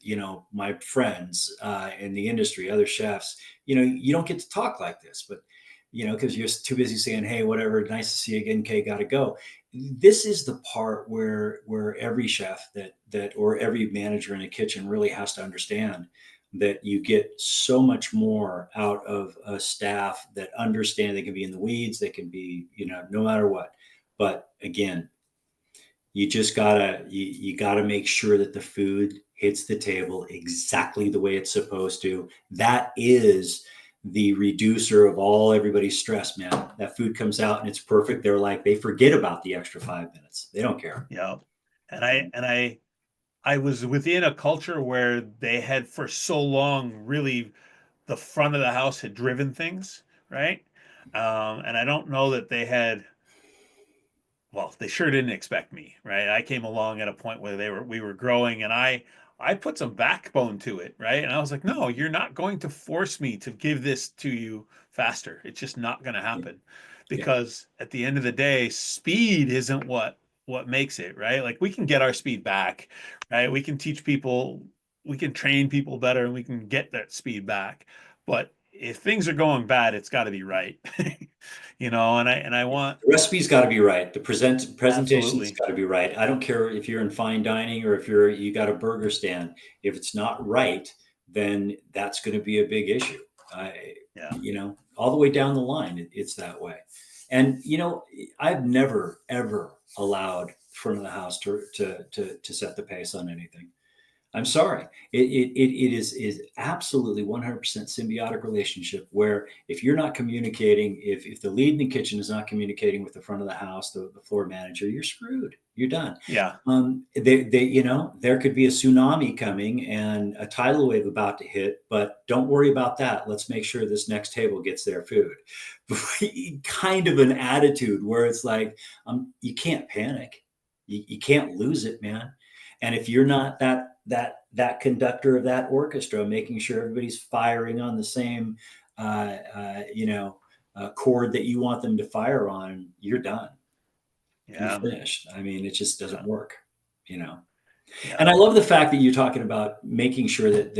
[SPEAKER 2] my friends in the industry, other chefs. You don't get to talk like this, but because you're too busy saying, "Hey, whatever, nice to see you again, Kay, gotta go." This is the part where every chef that or every manager in a kitchen really has to understand that you get so much more out of a staff that understand. They can be in the weeds, they can be no matter what, but again, you gotta make sure that the food hits the table exactly the way it's supposed to. That is the reducer of everybody's stress, man. That food comes out and it's perfect. They forget about the extra 5 minutes. They don't care.
[SPEAKER 1] yeah. And I was within a culture where they had for so long really the front of the house had driven things, right? And I don't know that they had well, they sure didn't expect me, right? I came along at a point where we were growing and I put some backbone to it, right? And I was like, "No, you're not going to force me to give this to you faster. It's just not going to
[SPEAKER 2] Yeah,
[SPEAKER 1] happen."
[SPEAKER 2] yeah,
[SPEAKER 1] Because at the end of the day, speed isn't what makes it, right? Like we can get our speed back, right? We can teach people, we can train people better and we can get that speed back. But if things are going bad, it's got to be right. And I
[SPEAKER 2] yeah.
[SPEAKER 1] want
[SPEAKER 2] The recipe's got to be right. The presentation's
[SPEAKER 1] absolutely.
[SPEAKER 2] got to be right. I don't care if you're in fine dining or if you got a burger stand. If it's not right, then that's going to be a big issue.
[SPEAKER 1] Yeah.
[SPEAKER 2] All the way down the line, it's that way. And I've never ever allowed front of the house to set the pace on anything. I'm sorry. It is absolutely 100% symbiotic relationship where if you're not communicating, if the lead in the kitchen is not communicating with the front of the house, the floor manager, you're screwed. You're done.
[SPEAKER 1] Yeah.
[SPEAKER 2] There could be a tsunami coming and a tidal wave about to hit, but don't worry about that. Let's make sure this next table gets their food. Kind of an attitude where it's like, you can't panic. You can't lose it, man. And if you're not that conductor of that orchestra, making sure everybody's firing on the same chord that you want them to fire on, you're done. You're
[SPEAKER 1] Yeah.
[SPEAKER 2] finished. I mean, it just doesn't
[SPEAKER 1] Yeah.
[SPEAKER 2] work, you know. And
[SPEAKER 1] Yeah.
[SPEAKER 2] I love the fact that you're talking about making sure that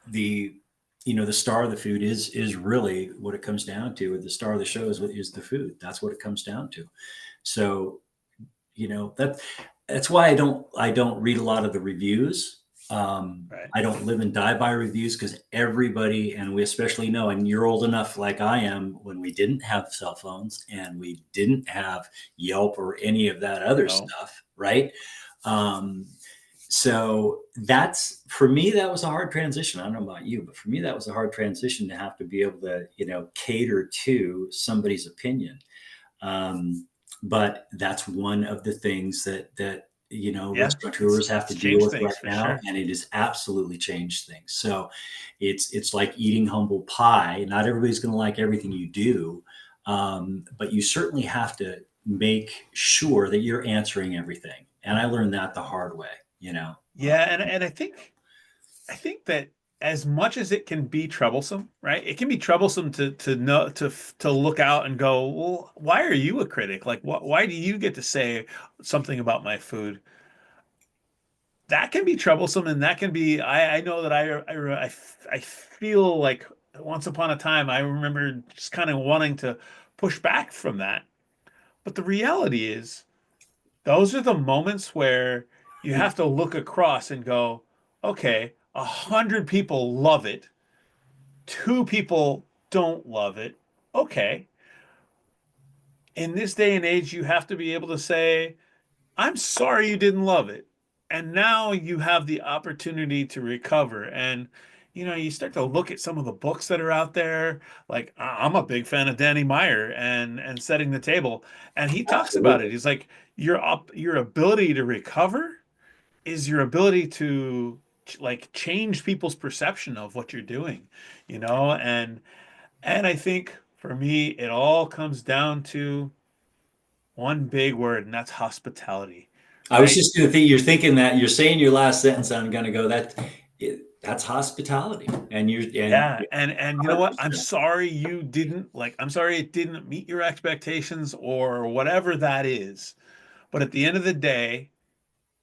[SPEAKER 2] the the star of the food is really what it comes down to. The star of the show is the food. That's what it comes down to. So that's why I don't read a lot of the reviews.
[SPEAKER 1] Right.
[SPEAKER 2] I don't live and die by reviews because everybody, and we especially know, and you're old enough like I am, when we didn't have cell phones and we didn't have Yelp or any of that other
[SPEAKER 1] No.
[SPEAKER 2] stuff, right? Um, So that's, for me, that was a hard transition. I don't know about you, but for me, that was a hard transition to have to be able to, cater to somebody's opinion. Um, but that's one of the things that
[SPEAKER 1] Yeah,
[SPEAKER 2] restaurateurs have to
[SPEAKER 1] it's
[SPEAKER 2] deal
[SPEAKER 1] changed
[SPEAKER 2] with right
[SPEAKER 1] things for
[SPEAKER 2] now,
[SPEAKER 1] sure.
[SPEAKER 2] and it has absolutely changed things. So it's like eating humble pie. Not everybody's going to like everything you do, but you certainly have to make sure that you're answering everything. And I learned that the hard way. You know,
[SPEAKER 1] Yeah, and I think that as much as it can be troublesome, right? It can be troublesome to know to look out and go, well, why are you a critic? Like, why do you get to say something about my food? That can be troublesome, and that can be. I know that I feel like once upon a time I remember just kind of wanting to push back from that. But the reality is, those are the moments where you have to look across and go, okay, 100 people love it. Two people don't love it. Okay. In this day and age, you have to be able to say, I'm sorry you didn't love it. And now you have the opportunity to recover. And, you start to look at some of the books that are out there. Like, I'm a big fan of Danny Meyer and Setting the Table. And he talks about
[SPEAKER 2] absolutely.
[SPEAKER 1] it. He's like, your ability to recover is your ability to like change people's perception of what you're doing, and I think for me, it all comes down to one big word, and that's hospitality,
[SPEAKER 2] I was
[SPEAKER 1] right?
[SPEAKER 2] just going to think, you're thinking that you're saying your last sentence. I'm going to go, that's hospitality. And
[SPEAKER 1] Yeah, and you know what?
[SPEAKER 2] 100%.
[SPEAKER 1] I'm sorry it didn't meet your expectations or whatever that is. But at the end of the day,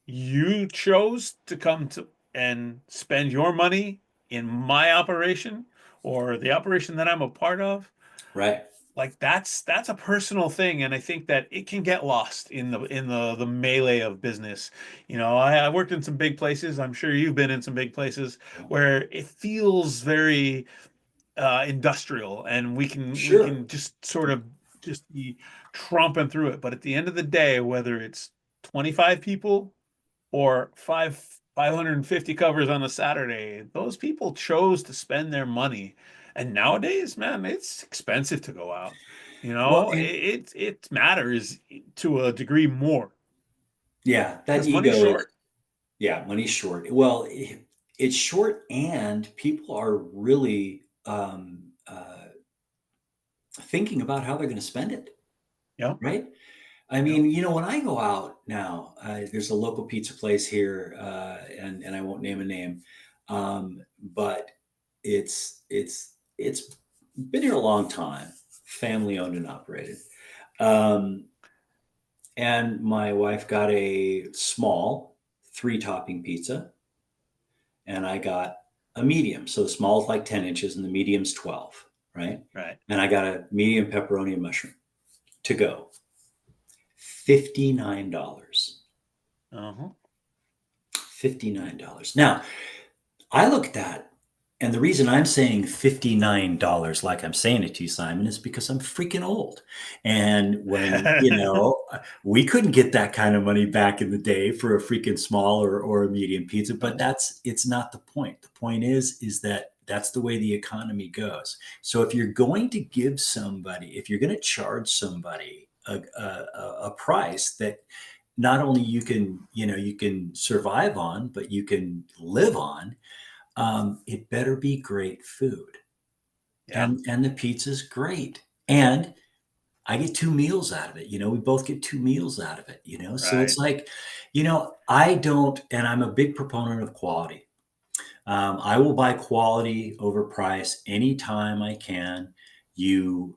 [SPEAKER 1] you chose to come to and spend your money in my operation or the operation that I'm a part of.
[SPEAKER 2] Right.
[SPEAKER 1] Like that's a personal thing, and I think that it can get lost in the melee of business. I worked in some big places. I'm sure you've been in some big places where it feels very industrial, and we can
[SPEAKER 2] Sure.
[SPEAKER 1] just sort of just be tromping through it. But at the end of the day, whether it's 25 people or 550 covers on a Saturday, those people chose to spend their money. And nowadays, man, it's expensive to go out.
[SPEAKER 2] Well,
[SPEAKER 1] It matters to a degree more
[SPEAKER 2] yeah, that
[SPEAKER 1] because money's
[SPEAKER 2] ego is,
[SPEAKER 1] short.
[SPEAKER 2] yeah, money's short. Well, it's short, and people are really thinking about how they're going to spend it.
[SPEAKER 1] Yep,
[SPEAKER 2] Right. I
[SPEAKER 1] yep.
[SPEAKER 2] mean, when I go out now, there's a local pizza place here, and I won't name a name, but it's been here a long time, family owned and operated. Um, and my wife got a small 3 topping pizza, and I got a medium. So the small is like 10 inches, and the medium's 12, right?
[SPEAKER 1] Right.
[SPEAKER 2] And I got a medium pepperoni and mushroom to go. $59.
[SPEAKER 1] Uh-huh.
[SPEAKER 2] $59. Now, I look at that, and the reason I'm saying $59, like I'm saying it to you, Simon, is because I'm freaking old. And when, we couldn't get that kind of money back in the day for a freaking small or a medium pizza, but
[SPEAKER 1] No.
[SPEAKER 2] it's not the point. The point is that that's the way the economy goes. So if you're going to give somebody, if you're going to charge somebody a price that not only you can survive on, but you can live on, it better be great food.
[SPEAKER 1] Yeah.
[SPEAKER 2] And the pizza's great. And I get 2 meals out of it. We both get 2 meals out of it. So it's
[SPEAKER 1] Right.
[SPEAKER 2] like, I don't, and I'm a big proponent of quality. I will buy quality over price anytime I can. You,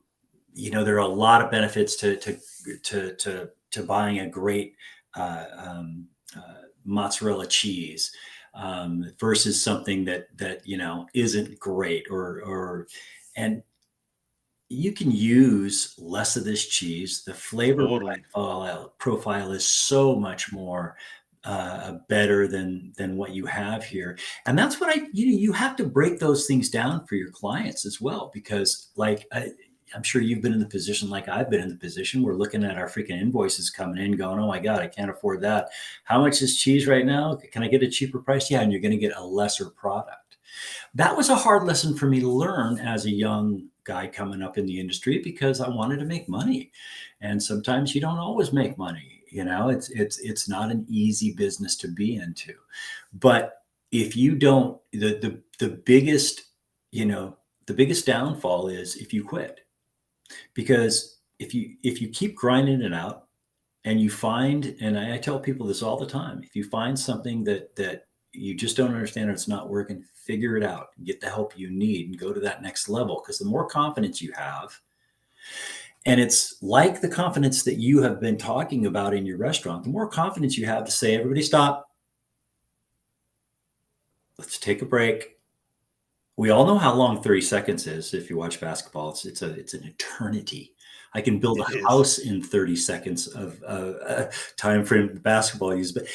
[SPEAKER 2] there are a lot of benefits to buying a great mozzarella cheese, versus something that isn't great, and you can use less of this cheese. The flavor
[SPEAKER 1] Totally.
[SPEAKER 2] profile is so much more better than what you have here. And that's what you have to break those things down for your clients as well, because like I'm sure you've been in the position like I've been in the position. We're looking at our freaking invoices coming in, going, "Oh my God, I can't afford that. How much is cheese right now? Can I get a cheaper price?" Yeah, and you're going to get a lesser product. That was a hard lesson for me to learn as a young guy coming up in the industry because I wanted to make money, and sometimes you don't always make money. It's not an easy business to be into, but if you don't, the biggest, you know, the biggest downfall is if you quit, because if you keep grinding it out and you find, and I tell people this all the time, if you find something that you just don't understand or it's not working, figure it out, get the help you need and go to that next level, because the more confidence you have, and it's like the confidence that you have been talking about in your restaurant, the more confidence you have to say, "Everybody stop, let's take a break." We all know how long 30 seconds is. If you watch basketball, it's an eternity. I can build
[SPEAKER 1] It
[SPEAKER 2] a
[SPEAKER 1] is.
[SPEAKER 2] house in 30 seconds of time frame basketball use. But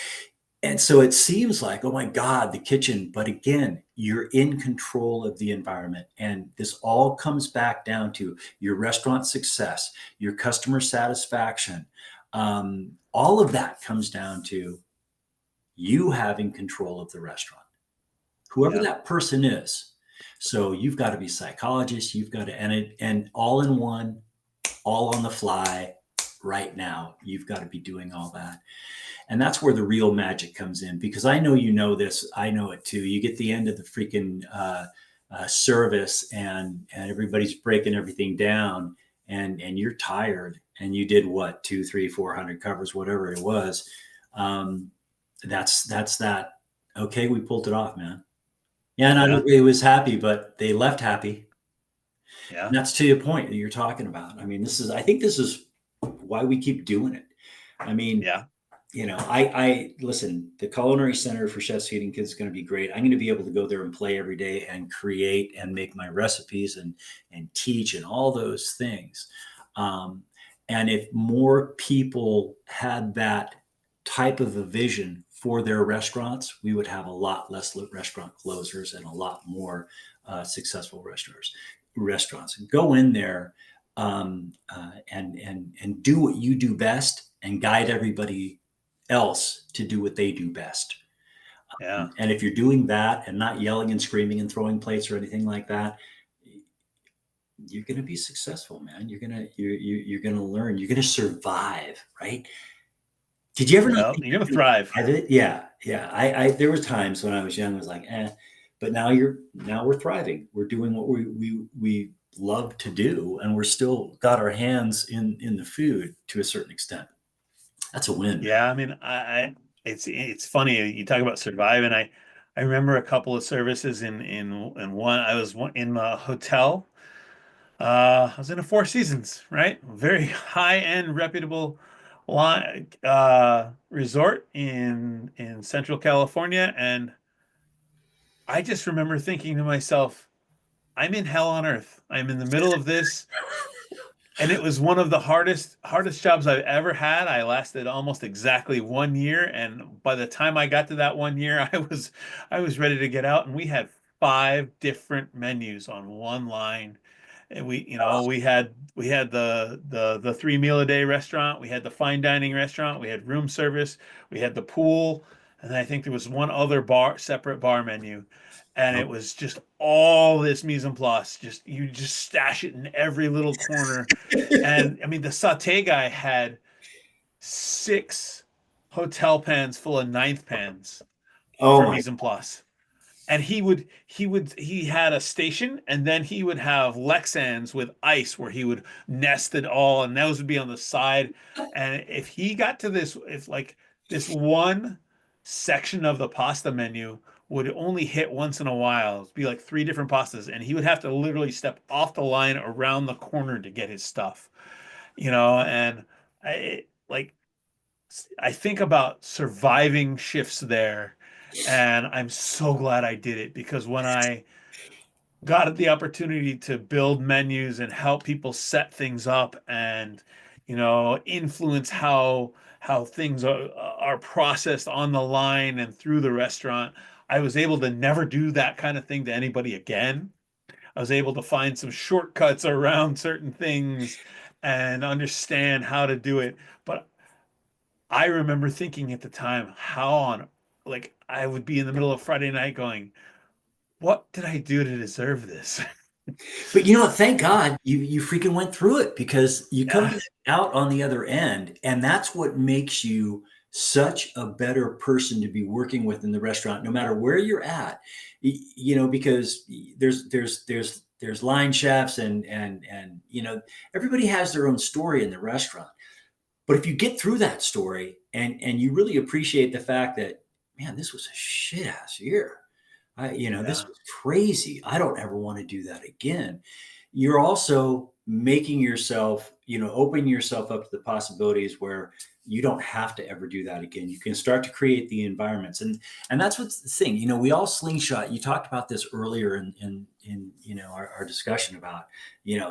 [SPEAKER 2] and so it seems like, oh my God, the kitchen. But again, you're in control of the environment. And this all comes back down to your restaurant success, your customer satisfaction. All of that comes down to you having control of the restaurant, whoever
[SPEAKER 1] Yeah.
[SPEAKER 2] that person is. So you've got to be psychologist, you've got to, and all in one, all on the fly right now. You've got to be doing all that. And that's where the real magic comes in, because I know you know this. I know it too. You get the end of the freaking service, and everybody's breaking everything down, and you're tired, and you did what, two, three, 400 covers, whatever it was. Um, that's that. Okay, we pulled it off, man. Yeah, not
[SPEAKER 1] Yeah.
[SPEAKER 2] everybody was happy, but they left happy.
[SPEAKER 1] Yeah.
[SPEAKER 2] And that's to your point that you're talking about. I mean, I think this is why we keep doing it. I mean,
[SPEAKER 1] Yeah.
[SPEAKER 2] I listen, the Culinary Center for Chefs Feeding Kids is going to be great. I'm going to be able to go there and play every day and create and make my recipes and teach and all those things. Um, and if more people had that type of a vision for their restaurants, we would have a lot less restaurant closers and a lot more successful restaurants. Go in there and do what you do best and guide everybody else to do what they do best.
[SPEAKER 1] Yeah.
[SPEAKER 2] And if you're doing that and not yelling and screaming and throwing plates or anything like that, you're going to be successful, man. You're going to learn. You're going to survive, right? Did you ever not
[SPEAKER 1] Well,
[SPEAKER 2] think
[SPEAKER 1] you're gonna
[SPEAKER 2] you were gonna
[SPEAKER 1] thrive.
[SPEAKER 2] survive it? Yeah, yeah. I there were times when I was young, I was like, eh. But now we're thriving. We're doing what we love to do, and we're still got our hands in the food to a certain extent. That's a win, man.
[SPEAKER 1] Yeah, I mean, it's funny you talk about surviving. I remember a couple of services in one. I was in a hotel. I was in a Four Seasons, right? Very high-end, reputable resort in Central California, and I just remember thinking to myself, I'm in hell on earth. I'm in the middle of this. And it was one of the hardest jobs I've ever had. I lasted almost exactly 1 year, and by the time I got to that 1 year, I was ready to get out. And we had five different menus on one line, and we had the 3 meal a day restaurant, we had the fine dining restaurant, we had room service, we had the pool, and I think there was one other separate bar menu. And
[SPEAKER 2] Oh,
[SPEAKER 1] it was just all this mise en place. Just you just stash it in every little corner. And I mean, the saute guy had six hotel pans full of ninth pans
[SPEAKER 2] oh
[SPEAKER 1] for
[SPEAKER 2] my!
[SPEAKER 1] mise en place. And he had a station, and then he would have Lexans with ice where he would nest it all, and those would be on the side. And if he got to if like this one section of the pasta menu would only hit once in a while, it'd be like three different pastas, and he would have to literally step off the line around the corner to get his stuff, and like I think about surviving shifts there, and I'm so glad I did it because when I got the opportunity to build menus and help people set things up and influence how things are processed on the line and through the restaurant, I was able to never do that kind of thing to anybody again. I was able to find some shortcuts around certain things and understand how to do it. But I remember thinking at the time, how on, like, I would be in the middle of Friday night going, what did I do to deserve this?
[SPEAKER 2] But you know what? Thank God you freaking went through it, because you come
[SPEAKER 1] Yeah.
[SPEAKER 2] back out on the other end, and that's what makes you such a better person to be working with in the restaurant, no matter where you're at. You know, because there's line chefs, and you know, everybody has their own story in the restaurant. But if you get through that story, and you really appreciate the fact that, man, this was a shit ass year. This
[SPEAKER 1] Yeah.
[SPEAKER 2] was crazy. I don't ever want to do that again. You're also making yourself, opening yourself up to the possibilities where you don't have to ever do that again. You can start to create the environments, and that's what's the thing. We all slingshot. You talked about this earlier in our discussion about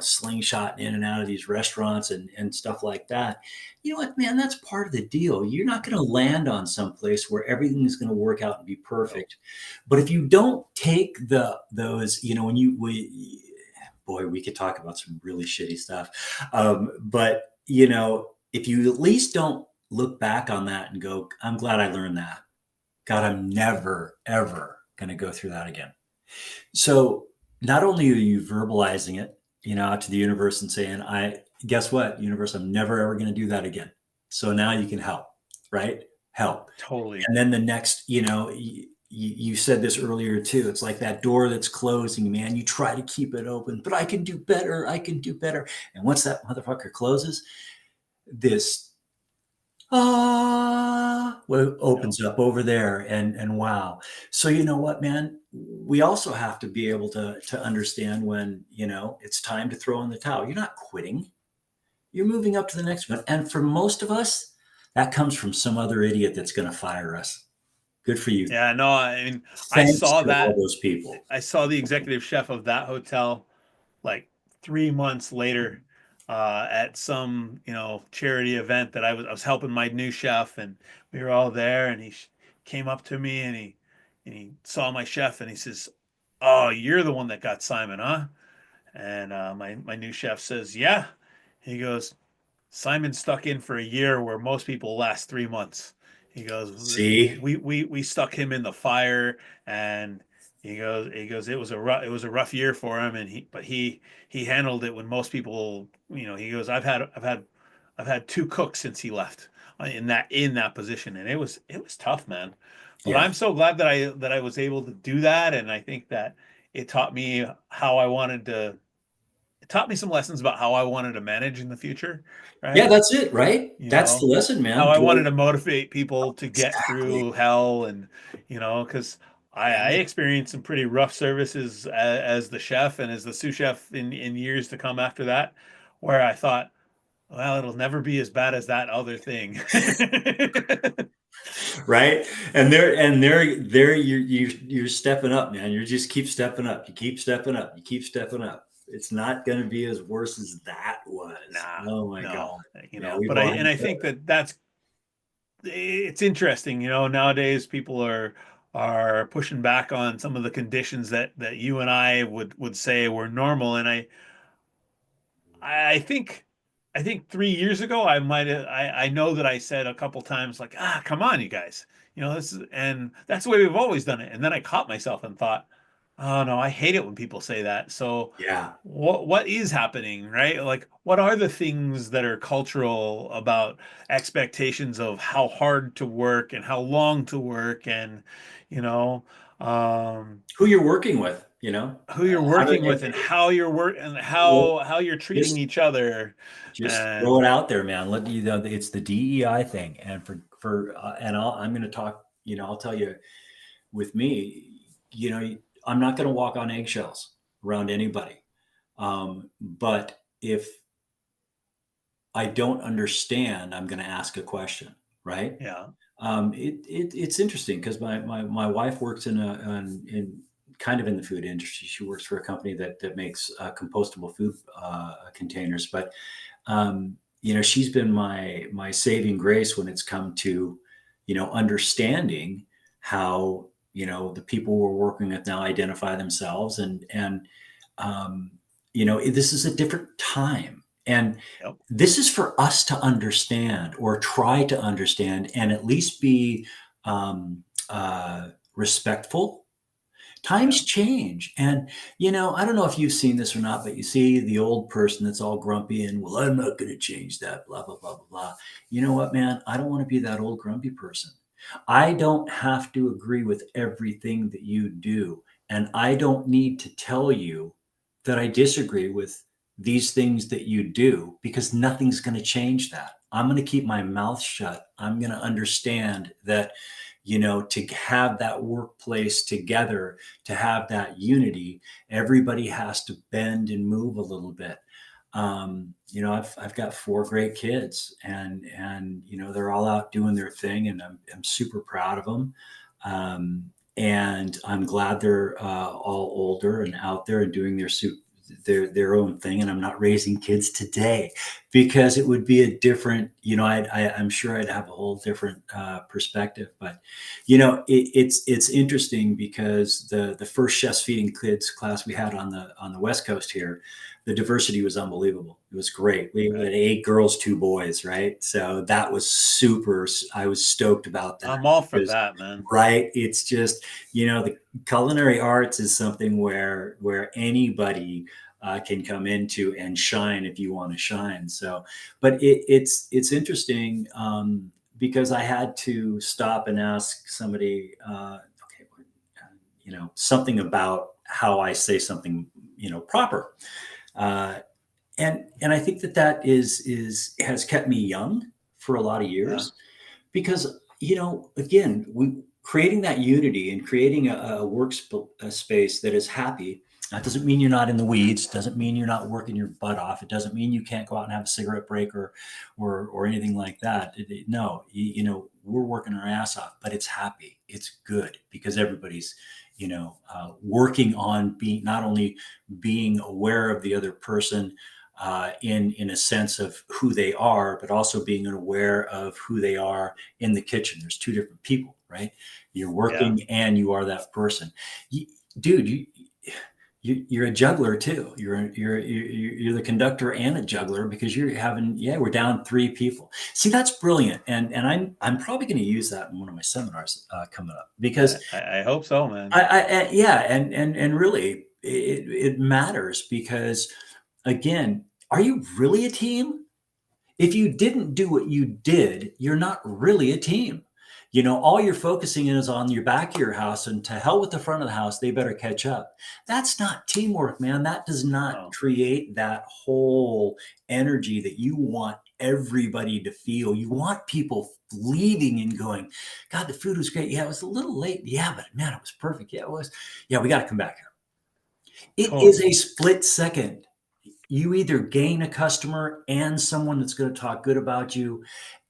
[SPEAKER 2] slingshot in and out of these restaurants and stuff like that. You know what, man? That's part of the deal. You're not going to land on some place where everything is going to work out and be
[SPEAKER 1] No.
[SPEAKER 2] perfect. But if you don't take those, when boy, we could talk about some really shitty stuff. But if you at least don't look back on that and go, I'm glad I learned that. God, I'm never, ever going to go through that again. So not only are you verbalizing it, out to the universe and saying, guess what, universe, I'm never, ever going to do that again. So now you can help, right? Help.
[SPEAKER 1] Totally.
[SPEAKER 2] And then the next, you said this earlier too. It's like that door that's closing, man. You try to keep it open, but I can do better. I can do better. And once that motherfucker closes, this what
[SPEAKER 1] No.
[SPEAKER 2] opens up over there, and wow. So you know what, man? We also have to be able to understand when it's time to throw in the towel. You're not quitting. You're moving up to the next one. And for most of us, that comes from some other idiot that's going to fire us. Good for you.
[SPEAKER 1] Yeah, no, I mean, I
[SPEAKER 2] Thanks
[SPEAKER 1] saw
[SPEAKER 2] to all
[SPEAKER 1] that.
[SPEAKER 2] those people.
[SPEAKER 1] I saw the executive chef of that hotel like 3 months later at some, charity event that I was helping my new chef, and we were all there, and he came up to me, and he saw my chef, and he says, "Oh, you're the one that got Simon, huh?" And my new chef says, "Yeah." He goes, Simon stuck in for a year where most people last 3 months. He goes,
[SPEAKER 2] See?
[SPEAKER 1] we stuck him in the fire, and he goes, it was a rough year for him, and he handled it when most people, he goes, I've had two cooks since he left in that position, and it was tough, man. But
[SPEAKER 2] Yeah.
[SPEAKER 1] I'm so glad that I was able to do that, and I think that it taught me how I wanted to. It taught me some lessons about how I wanted to manage in the future,
[SPEAKER 2] Yeah,
[SPEAKER 1] right?
[SPEAKER 2] that's it, right?
[SPEAKER 1] You
[SPEAKER 2] That's the
[SPEAKER 1] know,
[SPEAKER 2] lesson,
[SPEAKER 1] how
[SPEAKER 2] man.
[SPEAKER 1] I wanted
[SPEAKER 2] Do
[SPEAKER 1] to motivate people to get
[SPEAKER 2] exactly.
[SPEAKER 1] through hell, and because I
[SPEAKER 2] Yeah.
[SPEAKER 1] experienced some pretty rough services as the chef and as the sous chef in years to come after that, where I thought, well, it'll never be as bad as that other thing.
[SPEAKER 2] Right. And there you're stepping up, man. You just keep stepping up. You keep stepping up. You keep stepping up. It's not going to be as worse as that was.
[SPEAKER 1] Nah,
[SPEAKER 2] Oh my God.
[SPEAKER 1] no,
[SPEAKER 2] Yeah, we've
[SPEAKER 1] but I
[SPEAKER 2] all
[SPEAKER 1] and
[SPEAKER 2] had
[SPEAKER 1] I think that's it's interesting, nowadays people are pushing back on some of the conditions that you and I would say were normal. And I think 3 years ago I might have I know that I said a couple times like, come on, you guys. This is, and that's the way we've always done it. And then I caught myself and thought, oh no, I hate it when people say that. So
[SPEAKER 2] yeah.
[SPEAKER 1] what is happening, right? Like, what are the things that are cultural about expectations of how hard to work and how long to work, and you know um
[SPEAKER 2] Who you're working with,
[SPEAKER 1] who you're
[SPEAKER 2] how to
[SPEAKER 1] working with, and how you're work and
[SPEAKER 2] well,
[SPEAKER 1] how you're treating
[SPEAKER 2] just
[SPEAKER 1] each other.
[SPEAKER 2] just throw it
[SPEAKER 1] And
[SPEAKER 2] out there, man. Let you know it's the DEI thing. And and I'm going to talk, I'll tell you, with me, I'm not going to walk on eggshells around anybody. But if I don't understand, I'm going to ask a question, right?
[SPEAKER 1] yeah,
[SPEAKER 2] It's interesting because my wife works in kind of in the food industry. She works for a company that makes compostable food containers, but she's been my saving grace when it's come to understanding how the people we're working with now identify themselves, and this is a different time. And
[SPEAKER 1] Yep.
[SPEAKER 2] this is for us to understand or try to understand and at least be respectful.
[SPEAKER 1] Yeah.
[SPEAKER 2] Times change. And, I don't know if you've seen this or not, but you see the old person that's all grumpy and, well, I'm not going to change that, blah, blah, blah, blah, blah. You know what, man? I don't want to be that old grumpy person. I don't have to agree with everything that you do. And I don't need to tell you that I disagree with these things that you do because nothing's going to change that. I'm going to keep my mouth shut. I'm going to understand that, to have that workplace together, to have that unity, everybody has to bend and move a little bit. I've got four great kids, and they're all out doing their thing, and I'm super proud of them. And I'm glad they're all older and out there and doing their own thing. And I'm not raising kids today because it would be a different, I'm sure I'd have a whole different perspective. But it's interesting because the first Chef's Feeding Kids class we had on the West Coast here, the diversity was unbelievable. It was great. We had
[SPEAKER 1] Right.
[SPEAKER 2] 8 girls, 2 boys, right? So that was super. I was stoked about that.
[SPEAKER 1] I'm all for
[SPEAKER 2] Because,
[SPEAKER 1] that, man.
[SPEAKER 2] right, it's just, the culinary arts is something where anybody can come into and shine if you want to shine. So, but it's interesting because I had to stop and ask somebody, okay, something about how I say something, proper. Uh, and I think that is has kept me young for a lot of
[SPEAKER 1] Yeah.
[SPEAKER 2] years because again, we creating that unity and creating a space that is happy. That doesn't mean you're not in the weeds. Doesn't mean you're not working your butt off. It doesn't mean you can't go out and have a cigarette break or anything like that. No, we're working our ass off, but it's happy. It's good because everybody's working on being not only being aware of the other person in a sense of who they are, but also being aware of who they are in the kitchen. There's two different people, right? You're
[SPEAKER 1] Yeah.
[SPEAKER 2] working and you are that person. Dude, you're a juggler too. You're the conductor and a juggler because you're having, we're down 3 people. See, that's brilliant, and I'm probably going to use that in one of my seminars coming up because
[SPEAKER 1] I hope so, man.
[SPEAKER 2] yeah, and really it matters because again, are you really a team? If you didn't do what you did, you're not really a team. All you're focusing is on your back of your house, and to hell with the front of the house, they better catch up. That's not teamwork, man. That does not
[SPEAKER 1] Oh,
[SPEAKER 2] create that whole energy that you want everybody to feel. You want people leaving and going, God, the food was great. Yeah, it was a little late. Yeah, but man, it was perfect. Yeah, it was. Yeah, we got to come back here. It is
[SPEAKER 1] totally.
[SPEAKER 2] a split second. You either gain a customer and someone that's going to talk good about you.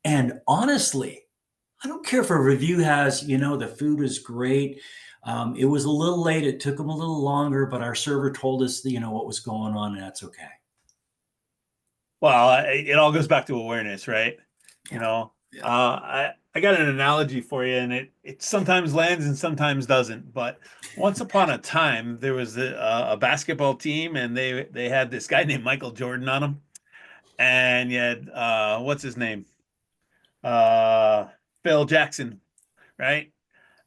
[SPEAKER 2] And honestly, I don't care if a review has, the food is great. It was a little late. It took them a little longer, but our server told us, what was going on, and that's okay.
[SPEAKER 1] Well, it all goes back to awareness, right? You
[SPEAKER 2] Yeah.
[SPEAKER 1] know,
[SPEAKER 2] Yeah.
[SPEAKER 1] I got an analogy for you, and it sometimes lands and sometimes doesn't. But once upon a time, there was a basketball team, and they had this guy named Michael Jordan on them, and you had what's his name, uh, Phil Jackson, right?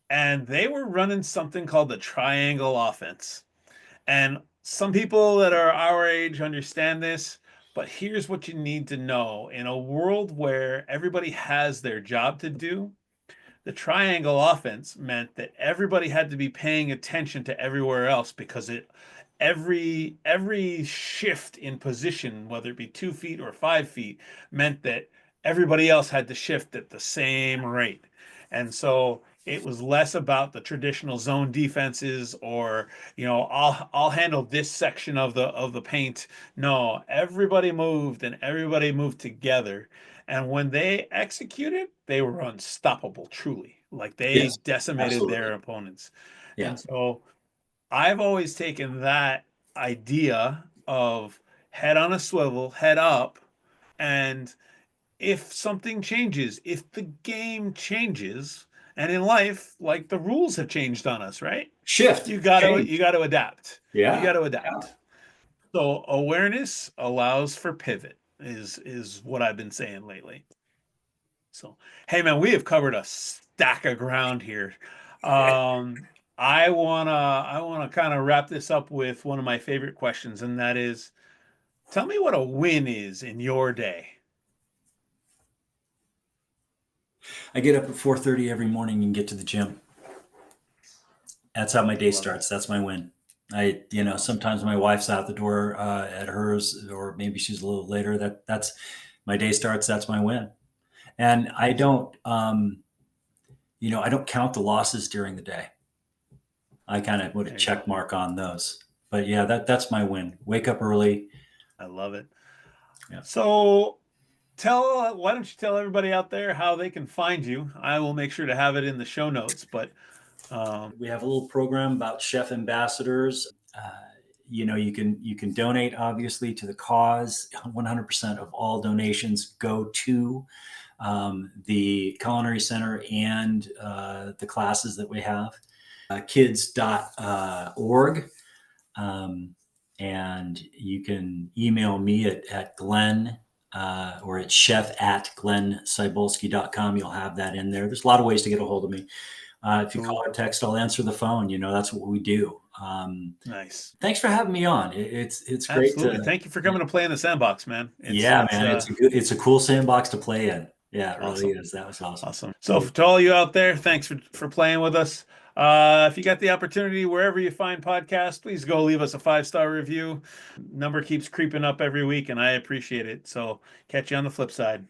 [SPEAKER 1] And they were running something called the triangle offense. And some people that are our age understand this, but here's what you need to know. In a world where everybody has their job to do, the triangle offense meant that everybody had to be paying attention to everywhere else because every shift in position, whether it be 2 feet or 5 feet, meant that everybody else had to shift at the same rate. And so it was less about the traditional zone defenses or, I'll handle this section of the paint. No, everybody moved and everybody moved together. And when they executed, they were unstoppable, truly. Like they
[SPEAKER 2] Yes,
[SPEAKER 1] decimated
[SPEAKER 2] absolutely.
[SPEAKER 1] their opponents.
[SPEAKER 2] Yeah.
[SPEAKER 1] And so I've always taken that idea of head on a swivel, head up, and if something changes, if the game changes, and in life, like the rules have changed on us, right?
[SPEAKER 2] Shift,
[SPEAKER 1] You got to
[SPEAKER 2] change.
[SPEAKER 1] you got to adapt. You got
[SPEAKER 2] Yeah.
[SPEAKER 1] to
[SPEAKER 2] Yeah.
[SPEAKER 1] adapt. So awareness allows for pivot is what I've been saying lately. So, hey man, we have covered a stack of ground here. Um, I wanna kind of wrap this up with one of my favorite questions, and that is, tell me what a win is in your day.
[SPEAKER 2] I get up at 4:30 every morning and get to the gym. That's how my day
[SPEAKER 1] Love it.
[SPEAKER 2] starts. That's my win.
[SPEAKER 1] Awesome.
[SPEAKER 2] Sometimes my wife's out the door at hers, or maybe she's a little later. That's my day starts. That's my win. And I don't count the losses during the day. I kind of put a
[SPEAKER 1] There you go.
[SPEAKER 2] check mark on those. But yeah, that's my win. Wake up early.
[SPEAKER 1] I love it.
[SPEAKER 2] Yeah.
[SPEAKER 1] So why don't you tell everybody out there how they can find you? I will make sure to have it in the show notes, but
[SPEAKER 2] We have a little program about chef ambassadors. You can donate obviously to the cause. 100% of all donations go to the Culinary Center and the classes that we have. Kids.org. And you can email me at Glenn or at chef@glenncybulski.com. You'll have that in there. There's a lot of ways to get a hold of me. If you call
[SPEAKER 1] cool.
[SPEAKER 2] or text, I'll answer the phone. That's what we do.
[SPEAKER 1] Nice.
[SPEAKER 2] Thanks for having me on. It's great
[SPEAKER 1] Absolutely.
[SPEAKER 2] to.
[SPEAKER 1] Thank you for coming to play in the sandbox, man.
[SPEAKER 2] Yeah, man. It's a cool sandbox to play in. Yeah, it really
[SPEAKER 1] Awesome.
[SPEAKER 2] is. That was awesome.
[SPEAKER 1] Awesome. So to all you out there, thanks for playing with us. If you got the opportunity, wherever you find podcasts, please go leave us a 5-star review. Number keeps creeping up every week, and I appreciate it. So catch you on the flip side.